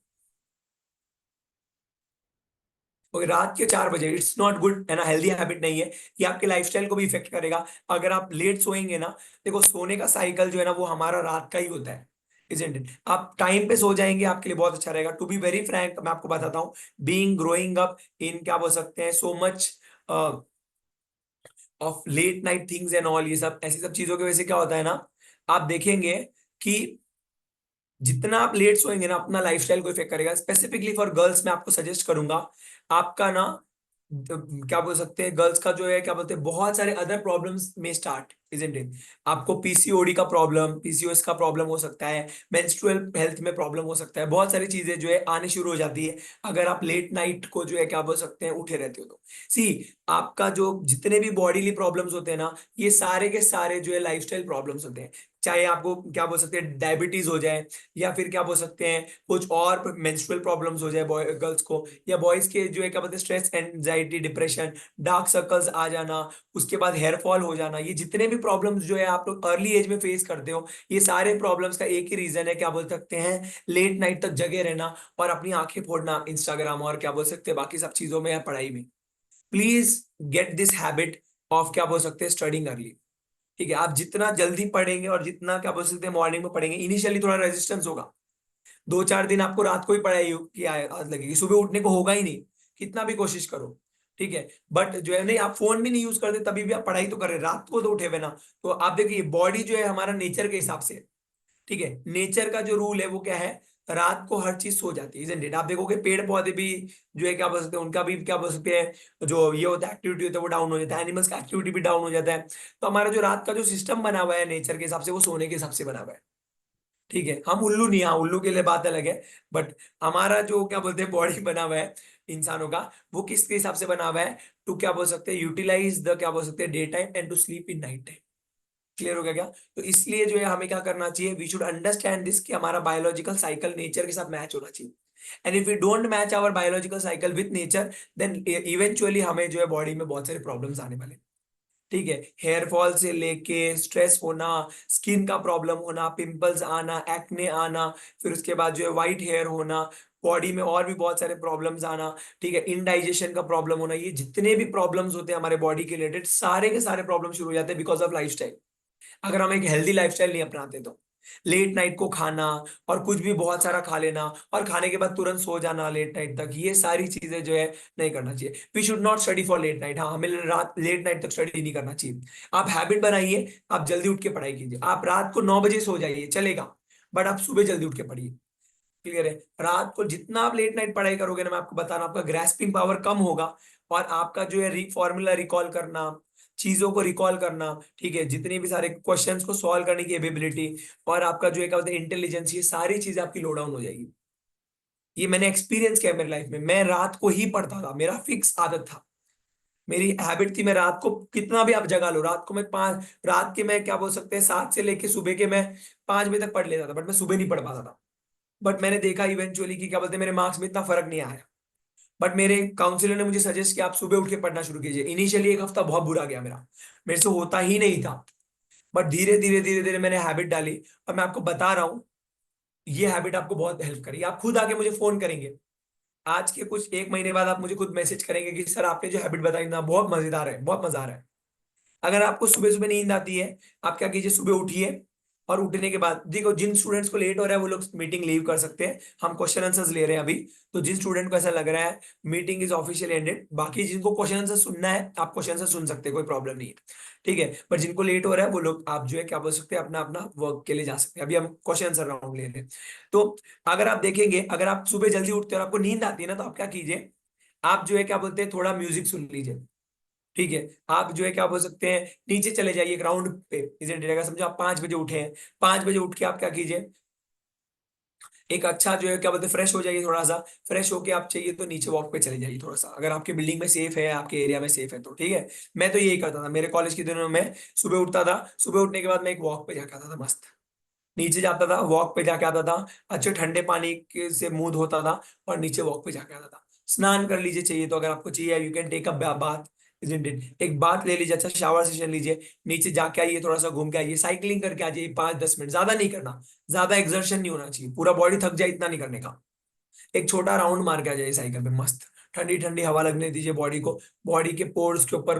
Speaker 1: ओके, रात के 4 बजे इट्स नॉट गुड, है ना, हेल्दी हैबिट नहीं है, ये आपके लाइफस्टाइल को भी इफेक्ट करेगा। अगर आप लेट सोएंगे ना, देखो सोने का साइकिल जो है ना वो हमारा रात का ही होता है, इजंट इट? आप टाइम पे सो जाएंगे आपके लिए बहुत अच्छा रहेगा। टू बी वेरी फ्रैंक, मैं आपको बताता हूँ, बीइंग ग्रोइंग अप इन क्या बोल सकते हैं, so much of late night things and all, ये सब ऐसी सब चीजों की वजह से क्या होता है ना, आप देखेंगे कि जितना आप लेट सोएंगे ना अपना लाइफस्टाइल को इफेक्ट करेगा। स्पेसिफिकली फॉर गर्ल्स मैं आपको सजेस्ट करूंगा, आपका ना क्या बोल सकते हैं, गर्ल्स का जो है क्या बोलते हैं, बहुत सारे अदर प्रॉब्लम्स में स्टार्ट, इजंट इट? आपको पीसीओडी का प्रॉब्लम, पीसीओएस का प्रॉब्लम हो सकता है, मेंस्ट्रुअल हेल्थ में प्रॉब्लम हो सकता है, बहुत सारी चीजें जो है आनी शुरू हो जाती है अगर आप लेट नाइट को जो है क्या बोल सकते हैं उठे रहते हो तो। सी, आपका जो जितने भी बॉडीली प्रॉब्लम्स होते हैं ना, ये सारे के सारे जो है लाइफस्टाइल प्रॉब्लम्स होते हैं। चाहे आपको क्या बोल सकते हैं डायबिटीज हो जाए, या फिर क्या बोल सकते हैं कुछ और मेंस्ट्रुअल प्रॉब्लम्स हो जाए गर्ल्स को, या बॉयज के जो है क्या बोलते हैं stress, anxiety, depression, dark circles आ जाना, उसके बाद हेयर फॉल हो जाना, ये जितने भी प्रॉब्लम्स जो है आप लोग अर्ली एज में फेस करते हो, ये सारे प्रॉब्लम्स का एक ही रीजन है, क्या बोल सकते हैं, लेट नाइट तक जगे रहना और अपनी आंखें फोड़ना इंस्टाग्राम और क्या बोल सकते हैं बाकी सब चीजों में या पढ़ाई में। Please get this habit of क्या बोल सकते हैं स्टडिंग अर्ली। ठीक है, आप जितना जल्दी पढ़ेंगे और जितना क्या बोल सकते हैं मॉर्निंग में पढ़ेंगे, इनिशियली थोड़ा रेजिस्टेंस होगा, 2-4 दिन आपको रात को ही पढ़ाई की आदत लगेगी, सुबह उठने को होगा ही नहीं, कितना भी कोशिश करो। ठीक है, बट जो है नहीं, आप फोन भी नहीं यूज करते तभी भी आप पढ़ाई तो कर रहे हैं, रात को तो उठे हुए ना। तो आप देखिए बॉडी जो है हमारा नेचर के हिसाब से है। ठीक है, नेचर का जो रूल है वो क्या है, रात को हर चीज सो जाती है, isn't it? आप देखोगे पेड़ पौधे भी जो है क्या बोल सकते हैं, उनका भी क्या बोल सकते हैं, जो ये होता है एक्टिविटी होता है वो डाउन हो जाता है, एनिमल्स का एक्टिविटी भी डाउन हो जाता है। तो हमारा जो रात का जो सिस्टम बना हुआ है नेचर के हिसाब से, वो सोने के हिसाब से बना हुआ है। ठीक है, हम उल्लू नहीं, हाँ उल्लू के लिए बात अलग है, बट हमारा जो क्या बोलते हैं बॉडी बना हुआ है इंसानों का, वो किसके हिसाब से बना हुआ है, टू क्या बोल सकते हैं यूटिलाइज द क्या बोल सकते हैं day time and to sleep in night time. Clear हो गया क्या? तो इसलिए जो है हमें क्या करना चाहिए, वी शुड अंडरस्टैंड दिस कि हमारा बायोलॉजिकल साइकिल नेचर के साथ मैच होना चाहिए। And if we don't match our biological cycle with nature, then eventually हमें जो है बॉडी में बहुत सारे प्रॉब्लम्स आने वाले। ठीक है, हेयर फॉल से लेके स्ट्रेस होना, स्किन का प्रॉब्लम होना, पिंपल्स आना, एक्ने आना, फिर उसके बाद जो है वाइट हेयर होना, बॉडी में और भी बहुत सारे प्रॉब्लम्स आना। ठीक है, इनडाइजेशन का प्रॉब्लम होना, ये जितने भी प्रॉब्लम्स होते हैं हमारे बॉडी के रिलेटेड, सारे के सारे प्रॉब्लम शुरू हो जाते हैं बिकॉज ऑफ लाइफस्टाइल, अगर हम एक हेल्दी लाइफस्टाइल नहीं अपनाते तो। लेट नाइट को खाना और कुछ भी बहुत सारा खा लेना और खाने के बाद तुरंत सो जाना लेट नाइट तक, ये सारी चीजें जो है नहीं करना चाहिए। We should not study for late night. हाँ, हमें रात लेट नाइट तक स्टडी नहीं करना चाहिए। आप हैबिट बनाइए, आप जल्दी उठ के पढ़ाई कीजिए। आप रात को 9 बजे सो जाइए चलेगा, बट आप सुबह जल्दी उठ के पढ़िए। क्लियर है? रात को जितना आप लेट नाइट पढ़ाई करोगे ना, मैं आपको बता रहा हूं, आपका ग्रास्पिंग पावर कम होगा और आपका जो है फॉर्मूला रिकॉल करना, चीजों को रिकॉल करना, ठीक है, जितने भी सारे क्वेश्चंस को सॉल्व करने की एबिलिटी और आपका जो है क्या बोलते हैं इंटेलिजेंस, ये सारी चीजें आपकी लो डाउन हो जाएगी। ये मैंने एक्सपीरियंस किया मेरी लाइफ में। मैं रात को ही पढ़ता था, मेरा फिक्स आदत था, मेरी हैबिट थी। मैं रात को कितना भी आप जगा लो, रात को मैं रात के मैं क्या बोल सकते हैं 7 से लेके सुबह के मैं 5 बजे तक पढ़ लेता था, बट मैं सुबह नहीं पढ़ पाता था। बट मैंने देखा इवेंचुअली कि क्या बोलते हैं मेरे मार्क्स में इतना फर्क नहीं आया। बट मेरे काउंसलर ने मुझे सजेस्ट किया आप सुबह उठ के पढ़ना शुरू कीजिए। इनिशियली एक हफ्ता बहुत बुरा गया मेरा, मेरे से होता ही नहीं था। बट धीरे धीरे धीरे धीरे मैंने हैबिट डाली और मैं आपको बता रहा हूँ ये हैबिट आपको बहुत हेल्प करेगी। आप खुद आके मुझे फोन करेंगे, आज के कुछ 1 महीने बाद आप मुझे खुद मैसेज करेंगे कि सर आपने जो हैबिट बताई ना बहुत मजेदार है, बहुत मजा आ रहा है। अगर आपको सुबह सुबह नींद आती है, आप क्या कीजिए, सुबह उठिए और उठने के बाद देखो, जिन स्टूडेंट्स को लेट हो रहा है वो लोग मीटिंग लीव कर सकते हैं, हम क्वेश्चन आंसर्स ले रहे हैं अभी। तो जिन स्टूडेंट को ऐसा लग रहा है मीटिंग इज ऑफिशियल एंडेड, बाकी जिनको क्वेश्चन आंसर सुनना है आप क्वेश्चन आंसर सुन सकते हैं, कोई प्रॉब्लम नहीं है, ठीक है। पर जिनको लेट हो रहा है वो लोग आप जो है क्या बोल सकते हैं अपना अपना वर्क के लिए जा सकते हैं। अभी हम क्वेश्चन आंसर राउंड ले रहे हैं। तो अगर आप देखेंगे, अगर आप सुबह जल्दी उठते हैं और आपको नींद आती है ना, तो आप क्या कीजिए, आप जो है क्या बोलते हैं थोड़ा म्यूजिक सुन लीजिए, ठीक है। आप जो है क्या बोल सकते हैं नीचे चले जाइए ग्राउंड पे, इजेंट अगर समझो आप 5 बजे उठे हैं, 5 बजे उठ के आप क्या कीजिए, एक अच्छा जो है क्या बोलते हैं फ्रेश हो जाइए, थोड़ा सा फ्रेश होके आप चाहिए तो नीचे वॉक पे चले जाइए थोड़ा सा, अगर आपके बिल्डिंग में सेफ है, आपके एरिया में सेफ है तो, ठीक है। मैं तो यही करता था मेरे कॉलेज के दिनों में। सुबह उठता था, सुबह उठने के बाद मैं एक वॉक पे जाके आता था, मस्त नीचे जाता था, वॉक पे जाके आता था, अच्छे ठंडे पानी के से मुंह धोता था और नीचे वॉक पे जाके आता था। स्नान कर लीजिए चाहिए तो, अगर आपको चाहिए you can take a bath, isn't it, एक बात ले लीजिए, अच्छा शावर सेशन लीजिए, नीचे जाके आइए, थोड़ा सा घूम के आइए, साइकिलिंग करके आ जाइए 5-10 मिनट, ज्यादा नहीं करना, ज्यादा एक्सर्शन नहीं होना चाहिए, पूरा बॉडी थक जाए इतना नहीं करने का। एक छोटा राउंड मार के आ जाइए साइकिल पे, मस्त ठंडी ठंडी हवा लगने दीजिए बॉडी को, बॉडी के पोर्स के ऊपर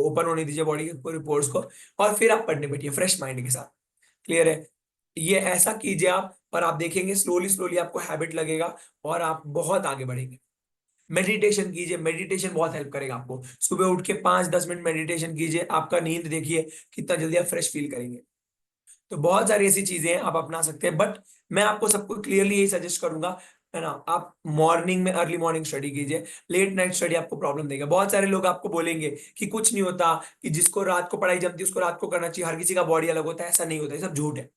Speaker 1: ओपन होने दीजिए, बॉडी के पूरे पोर्स को, और फिर आप पढ़ने बैठिए फ्रेश माइंड के साथ। क्लियर है? ये ऐसा कीजिए आप, और आप देखेंगे स्लोली स्लोली आपको हैबिट लगेगा और आप बहुत आगे बढ़ेंगे। मेडिटेशन कीजिए, मेडिटेशन बहुत हेल्प करेगा आपको। सुबह उठ के 5-10 मिनट मेडिटेशन कीजिए, आपका नींद देखिए कितना जल्दी आप फ्रेश फील करेंगे। तो बहुत सारी ऐसी चीजें हैं आप अपना सकते हैं, बट मैं आपको सबको क्लियरली यही सजेस्ट करूंगा, है ना, आप मॉर्निंग में अर्ली मॉर्निंग स्टडी कीजिए। लेट नाइट स्टडी आपको प्रॉब्लम देगा। बहुत सारे लोग आपको बोलेंगे कि कुछ नहीं होता, कि जिसको रात को पढ़ाई जमती है उसको रात को करना चाहिए, हर किसी का बॉडी अलग होता है, ऐसा नहीं होता, ये सब झूठ है।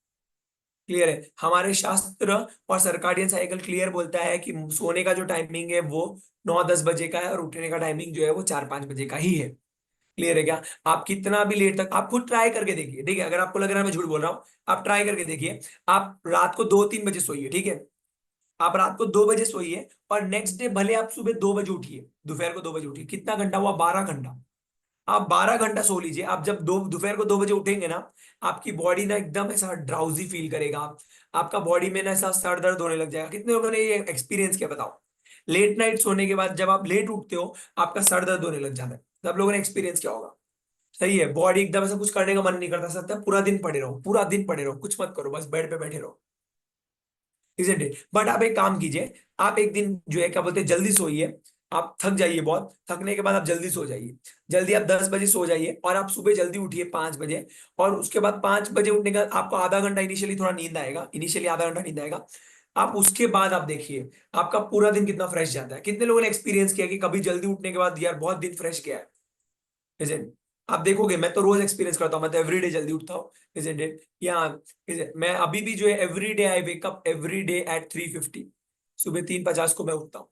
Speaker 1: क्लियर है? हमारे शास्त्र और सर्काडियन साइकिल क्लियर बोलता है कि सोने का जो टाइमिंग है वो 9-10 बजे का है और उठने का टाइमिंग जो है वो 4-5 बजे का ही है। क्लियर है क्या? आप कितना भी लेट तक आप खुद ट्राई करके देखिए, ठीक है, अगर आपको लग रहा है मैं झूठ बोल रहा हूँ, आप ट्राई करके देखिए। आप रात को 2-3 बजे सोइए, ठीक है, आप रात को 2 बजे सोइए और नेक्स्ट डे भले आप सुबह 2 बजे उठिए, दोपहर को 2 बजे उठिए, कितना घंटा हुआ, 12 घंटा। आप 12 घंटा सो लीजिए, आप जब दोपहर को 2 बजे उठेंगे ना, आपकी बॉडी ना एकदम ऐसा ड्राउजी फील करेगा, आपका बॉडी में ना ऐसा सर दर्द होने लग जाएगा। कितने लोगों ने ये एक्सपीरियंस किया बताओ? लेट नाइट सोने के बाद जब आप लेट उठते हो आपका सर दर्द होने लग जाता है, सब लोगों ने एक्सपीरियंस किया होगा। सही है, बॉडी एकदम ऐसा कुछ करने का मन नहीं करता, सकता है पूरा दिन पड़े रहो, पूरा दिन पड़े रहो, कुछ मत करो, बस बेड पे बैठे रहो, इजंट इट? बट आप एक काम कीजिए, आप एक दिन जो है क्या बोलते हैं जल्दी सोइए, आप थक जाइए, बहुत थकने के बाद आप जल्दी सो जाइए, जल्दी आप 10 बजे सो जाइए और आप सुबह जल्दी उठिए 5 बजे। और उसके बाद 5 बजे उठने का आपको आधा घंटा इनिशियली थोड़ा नींद आएगा, इनिशियली आधा घंटा नींद आएगा। आप उसके बाद आप देखिए आपका पूरा दिन कितना फ्रेश जाता है। कितने लोगों ने एक्सपीरियंस किया कि कभी जल्दी उठने के बाद यार बहुत दिन फ्रेश गया है, इजंट? आप देखोगे, मैं तो रोज एक्सपीरियंस करता हूँ, मैं तो एवरीडे जल्दी उठता हूँ, इजंट इट? या मैं अभी भी जो है everyday I wake up everyday eight 3:50, सुबह 3:50 को मैं उठता हूँ।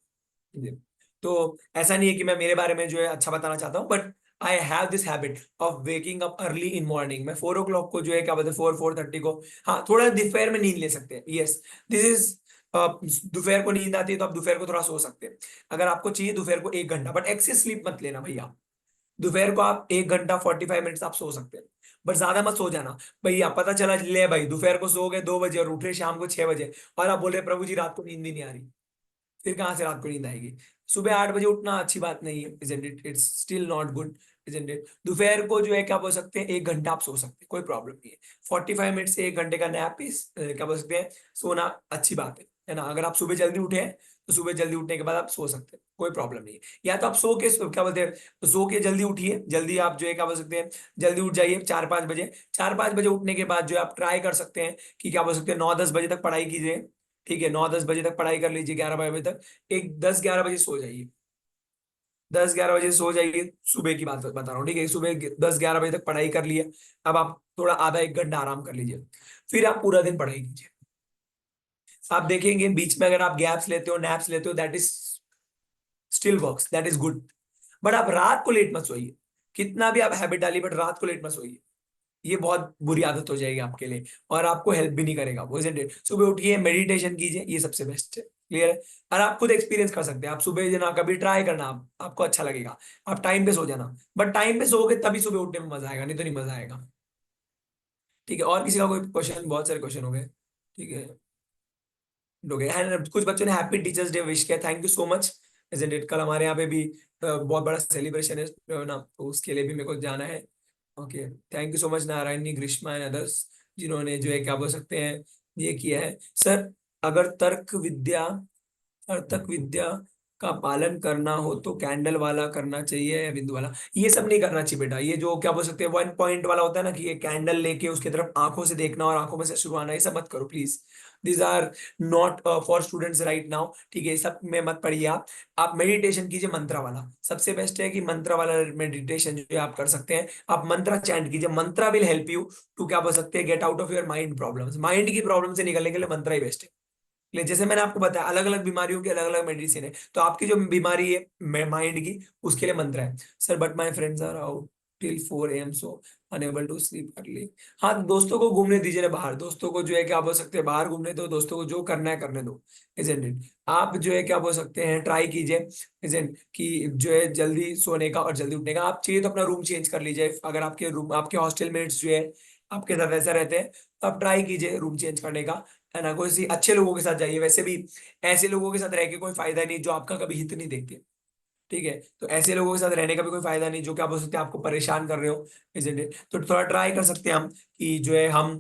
Speaker 1: जी। तो ऐसा नहीं है कि मैं मेरे बारे में जो है अच्छा बताना चाहता हूँ, but I have this habit of waking up early in morning. मैं 4 o'clock को जो है क्या बोलते हैं 4-4:30 को, हाँ थोड़ा दोपहर में नींद ले सकते हैं, यस दिस इज, दोपहर को नींद आती है तो आप दोपहर को थोड़ा सो सकते हैं, अगर आपको चाहिए दोपहर को 1 घंटा, बट एक्सेस स्लीप मत लेना भैया। दोपहर को आप 1 घंटा 45 मिनट्स आप सो सकते हैं, बट ज्यादा मत सो जाना। भैया पता चला ले भाई दोपहर को सो गए 2 बजे और उठ रहे शाम को 6 बजे और आप बोल रहे प्रभु जी रात को नींद ही नहीं आ रही, फिर कहाँ से रात को नींद आएगी? सुबह 8 बजे उठना अच्छी बात नहीं है, isn't it? It's still not good, isn't it? दोपहर को जो है क्या बोल सकते हैं, 1 घंटा आप सो सकते हैं, कोई प्रॉब्लम नहीं है। 45 मिनट से 1 घंटे का नैप इस क्या बोल सकते हैं, सोना अच्छी बात है ना। अगर आप सुबह जल्दी उठे हैं तो सुबह जल्दी उठने के बाद आप सो सकते हैं, कोई प्रॉब्लम नहीं है। या तो आप क्या बोलते हैं, सो के जल्दी उठिए, जल्दी आप जो है क्या बोल सकते हैं, जल्दी उठ जाइए 4-5 बजे। 4-5 बजे उठने के बाद जो है आप ट्राई कर सकते हैं कि क्या बोल सकते हैं, 9-10 बजे तक पढ़ाई कीजिए। ठीक है, 9-10 बजे तक पढ़ाई कर लीजिए, 11 बजे तक। एक 10-11 बजे सो जाइए, 10-11 बजे सो जाइए। सुबह की बात बता रहा हूँ, ठीक है। सुबह 10-11 बजे तक पढ़ाई कर लिया, अब आप थोड़ा आधा 1 घंटा आराम कर लीजिए, फिर आप पूरा दिन पढ़ाई कीजिए। आप देखेंगे बीच में अगर आप गैप्स लेते हो, नैप्स लेते हो, that is still works, that is good. But आप रात को लेट मत सोइए, कितना भी आप हैबिट डालिए, बट रात को लेट मत सोइए, ये बहुत बुरी आदत हो जाएगी आपके लिए, और आपको हेल्प भी नहीं करेगा वो, isn't it? सुबह उठिए, मेडिटेशन कीजिए, ये सबसे बेस्ट है। क्लियर है? और आप खुद एक्सपीरियंस कर सकते हैं, आप सुबह ना कभी ट्राई करना, आपको अच्छा लगेगा। आप टाइम पे सो जाना, बट टाइम पे सोओगे तभी सुबह उठने में मजा आएगा, नहीं तो नहीं मजा आएगा। ठीक है, और किसी का कोई क्वेश्चन? बहुत सारे क्वेश्चन हो गए, ठीक है, हो गए। And कुछ बच्चों ने हैप्पी टीचर्स डे विश किया, thank you so much, isn't it? कल हमारे यहाँ पे भी बहुत बड़ा सेलिब्रेशन है ना, तो उसके लिए भी मेरे को जाना है। Okay, thank you so much Narayani, Greeshma and others, जिन्होंने जो है क्या बोल सकते हैं, ये किया है। सर, अगर तर्क विद्या का पालन करना हो तो कैंडल वाला करना चाहिए या बिंदु वाला? ये सब नहीं करना चाहिए बेटा, ये जो क्या बोल सकते हैं 1 पॉइंट वाला होता है ना, कि ये कैंडल लेके उसकी तरफ आंखों से देखना और आंखों में से शुरू आना, ये सब मत करो please. These are not for students right now, ठीक है, ये सब में मत पढ़िए। आप मेडिटेशन कीजिए, मंत्रा वाला सबसे बेस्ट है, कि मंत्रा वाला मेडिटेशन जो है आप कर सकते हैं। आप मंत्रा चैंट कीजिए, मंत्रा विल हेल्प यू टू क्या बोल सकते हैं, get out of your mind problems. Mind की प्रॉब्लम से निकलने के लिए मंत्रा ही बेस्ट है। जैसे मैंने आपको बताया, अलग अलग बीमारियों की अलग अलग मेडिसिन है, तो आपकी जो बीमारी है माइंड की, उसके लिए मंत्र है। Sir but my friends are out till 4 AM so unable to sleep early. हाँ, तो दोस्तों को घूमने दीजिए ना बाहर, दोस्तों को जो है क्या बोल सकते हैं, बाहर घूमने दो, दोस्तों को जो करना है करने दो, इजंट इट? आप जो है क्या बोल सकते हैं, ट्राई कीजिए, इजंट, कि जो है जल्दी सोने का और जल्दी उठने का। आप चाहिए तो अपना रूम चेंज कर लीजिए, अगर आपके रूम, आपके हॉस्टल मेट्स जो है आपके साथ ऐसा रहते हैं, तो आप ट्राई कीजिए रूम चेंज करने का, है ना। कोई सी अच्छे लोगों के साथ जाइए, वैसे भी ऐसे लोगों के साथ रह के कोई फायदा नहीं जो आपका कभी हित नहीं देखते। ठीक है, तो ऐसे लोगों के साथ रहने का भी कोई फायदा नहीं जो क्या बोल सकते हैं, आपको परेशान कर रहे हो, isn't it? तो थोड़ा ट्राई कर सकते हैं हम, कि जो है हम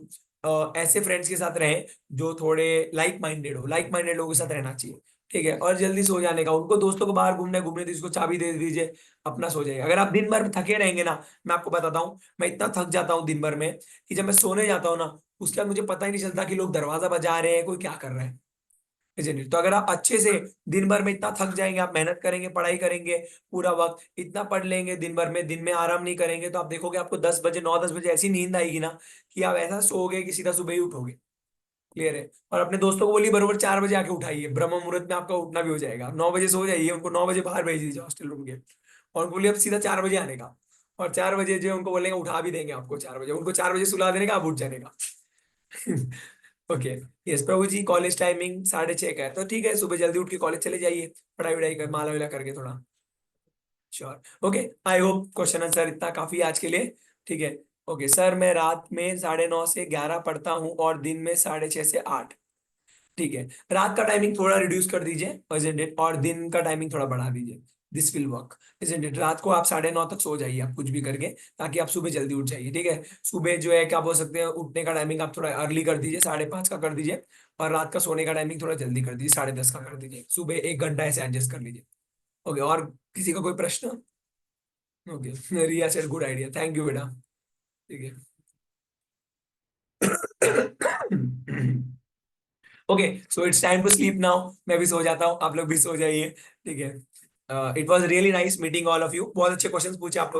Speaker 1: ऐसे फ्रेंड्स के साथ रहें जो थोड़े लाइक माइंडेड हो, लाइक माइंडेड लोगों के साथ रहना चाहिए। ठीक है, और जल्दी सो जाने का, उनको दोस्तों को बाहर घूमने घूमने दीजिए, उसको चाबी दे दीजिए, अपना सो जाइए। अगर आप दिन भर थके रहेंगे ना, मैं आपको बताता हूँ, मैं इतना थक जाता हूँ दिन भर में, कि जब मैं सोने जाता हूँ ना, उसके बाद मुझे पता ही नहीं चलता कि लोग दरवाजा बजा रहे हैं, कोई क्या कर रहा है, isn't it? तो अगर आप अच्छे से दिन भर में इतना थक जाएंगे, आप मेहनत करेंगे, पढ़ाई करेंगे, पूरा वक्त इतना पढ़ लेंगे दिन भर में, दिन में आराम नहीं करेंगे, तो आप देखोगे आपको 10 बजे, 9-10 बजे ऐसी नींद आएगी ना, कि आप ऐसा सोओगे कि सीधा सुबह ही उठोगे। क्लियर है? और अपने दोस्तों को बोलिए बरोबर 4 बजे आके उठाइए, ब्रह्म मुहूर्त में आपका उठना भी हो जाएगा। 9 बजे सो जाइए, उनको 9 बजे बाहर भेज दीजिए हॉस्टल रूम के, और उनको बोलिए अब सीधा 4 बजे आने का। और 4 बजे जो है उनको बोलेंगे, उठा भी देंगे आपको 4 बजे, उनको 4 बजे सुला देने का, आप उठ जाने का। ओके, यस प्रभु जी, कॉलेज टाइमिंग 6:30 का है, तो ठीक है, सुबह जल्दी उठ के कॉलेज चले जाइए, पढ़ाई वढ़ाई कर, माला वाला करके थोड़ा। Sure, okay, I hope question answer इतना काफी है आज के लिए। ठीक है, ओके सर, मैं रात में 9:30 से 11 पढ़ता हूँ और दिन में 6:30 से 8। ठीक है, रात का टाइमिंग थोड़ा रिड्यूस कर दीजिए, isn't it? और दिन का टाइमिंग थोड़ा बढ़ा दीजिए, this will work, isn't it? रात को आप 9:30 तक सो जाइए, आप कुछ भी करके, ताकि आप सुबह जल्दी उठ जाइए। ठीक है, सुबह जो है क्या बोल सकते हैं, उठने का टाइमिंग आप थोड़ा अर्ली कर दीजिए, 5:30 का कर दीजिए, और रात का सोने का टाइमिंग थोड़ा जल्दी कर दीजिए, 10:30 का कर दीजिए, सुबह 1 घंटा ऐसे एडजस्ट कर लीजिए। ओके, और किसी का कोई प्रश्न? Okay, Riya said good idea, thank you बेटा। ठीक है। Okay, so it's time to sleep now, मैं भी सो जाता हूँ, आप लोग भी सो जाइए। ठीक है, it was really nice meeting all of you, बहुत अच्छे क्वेश्चंस पूछे आप लोगों ने।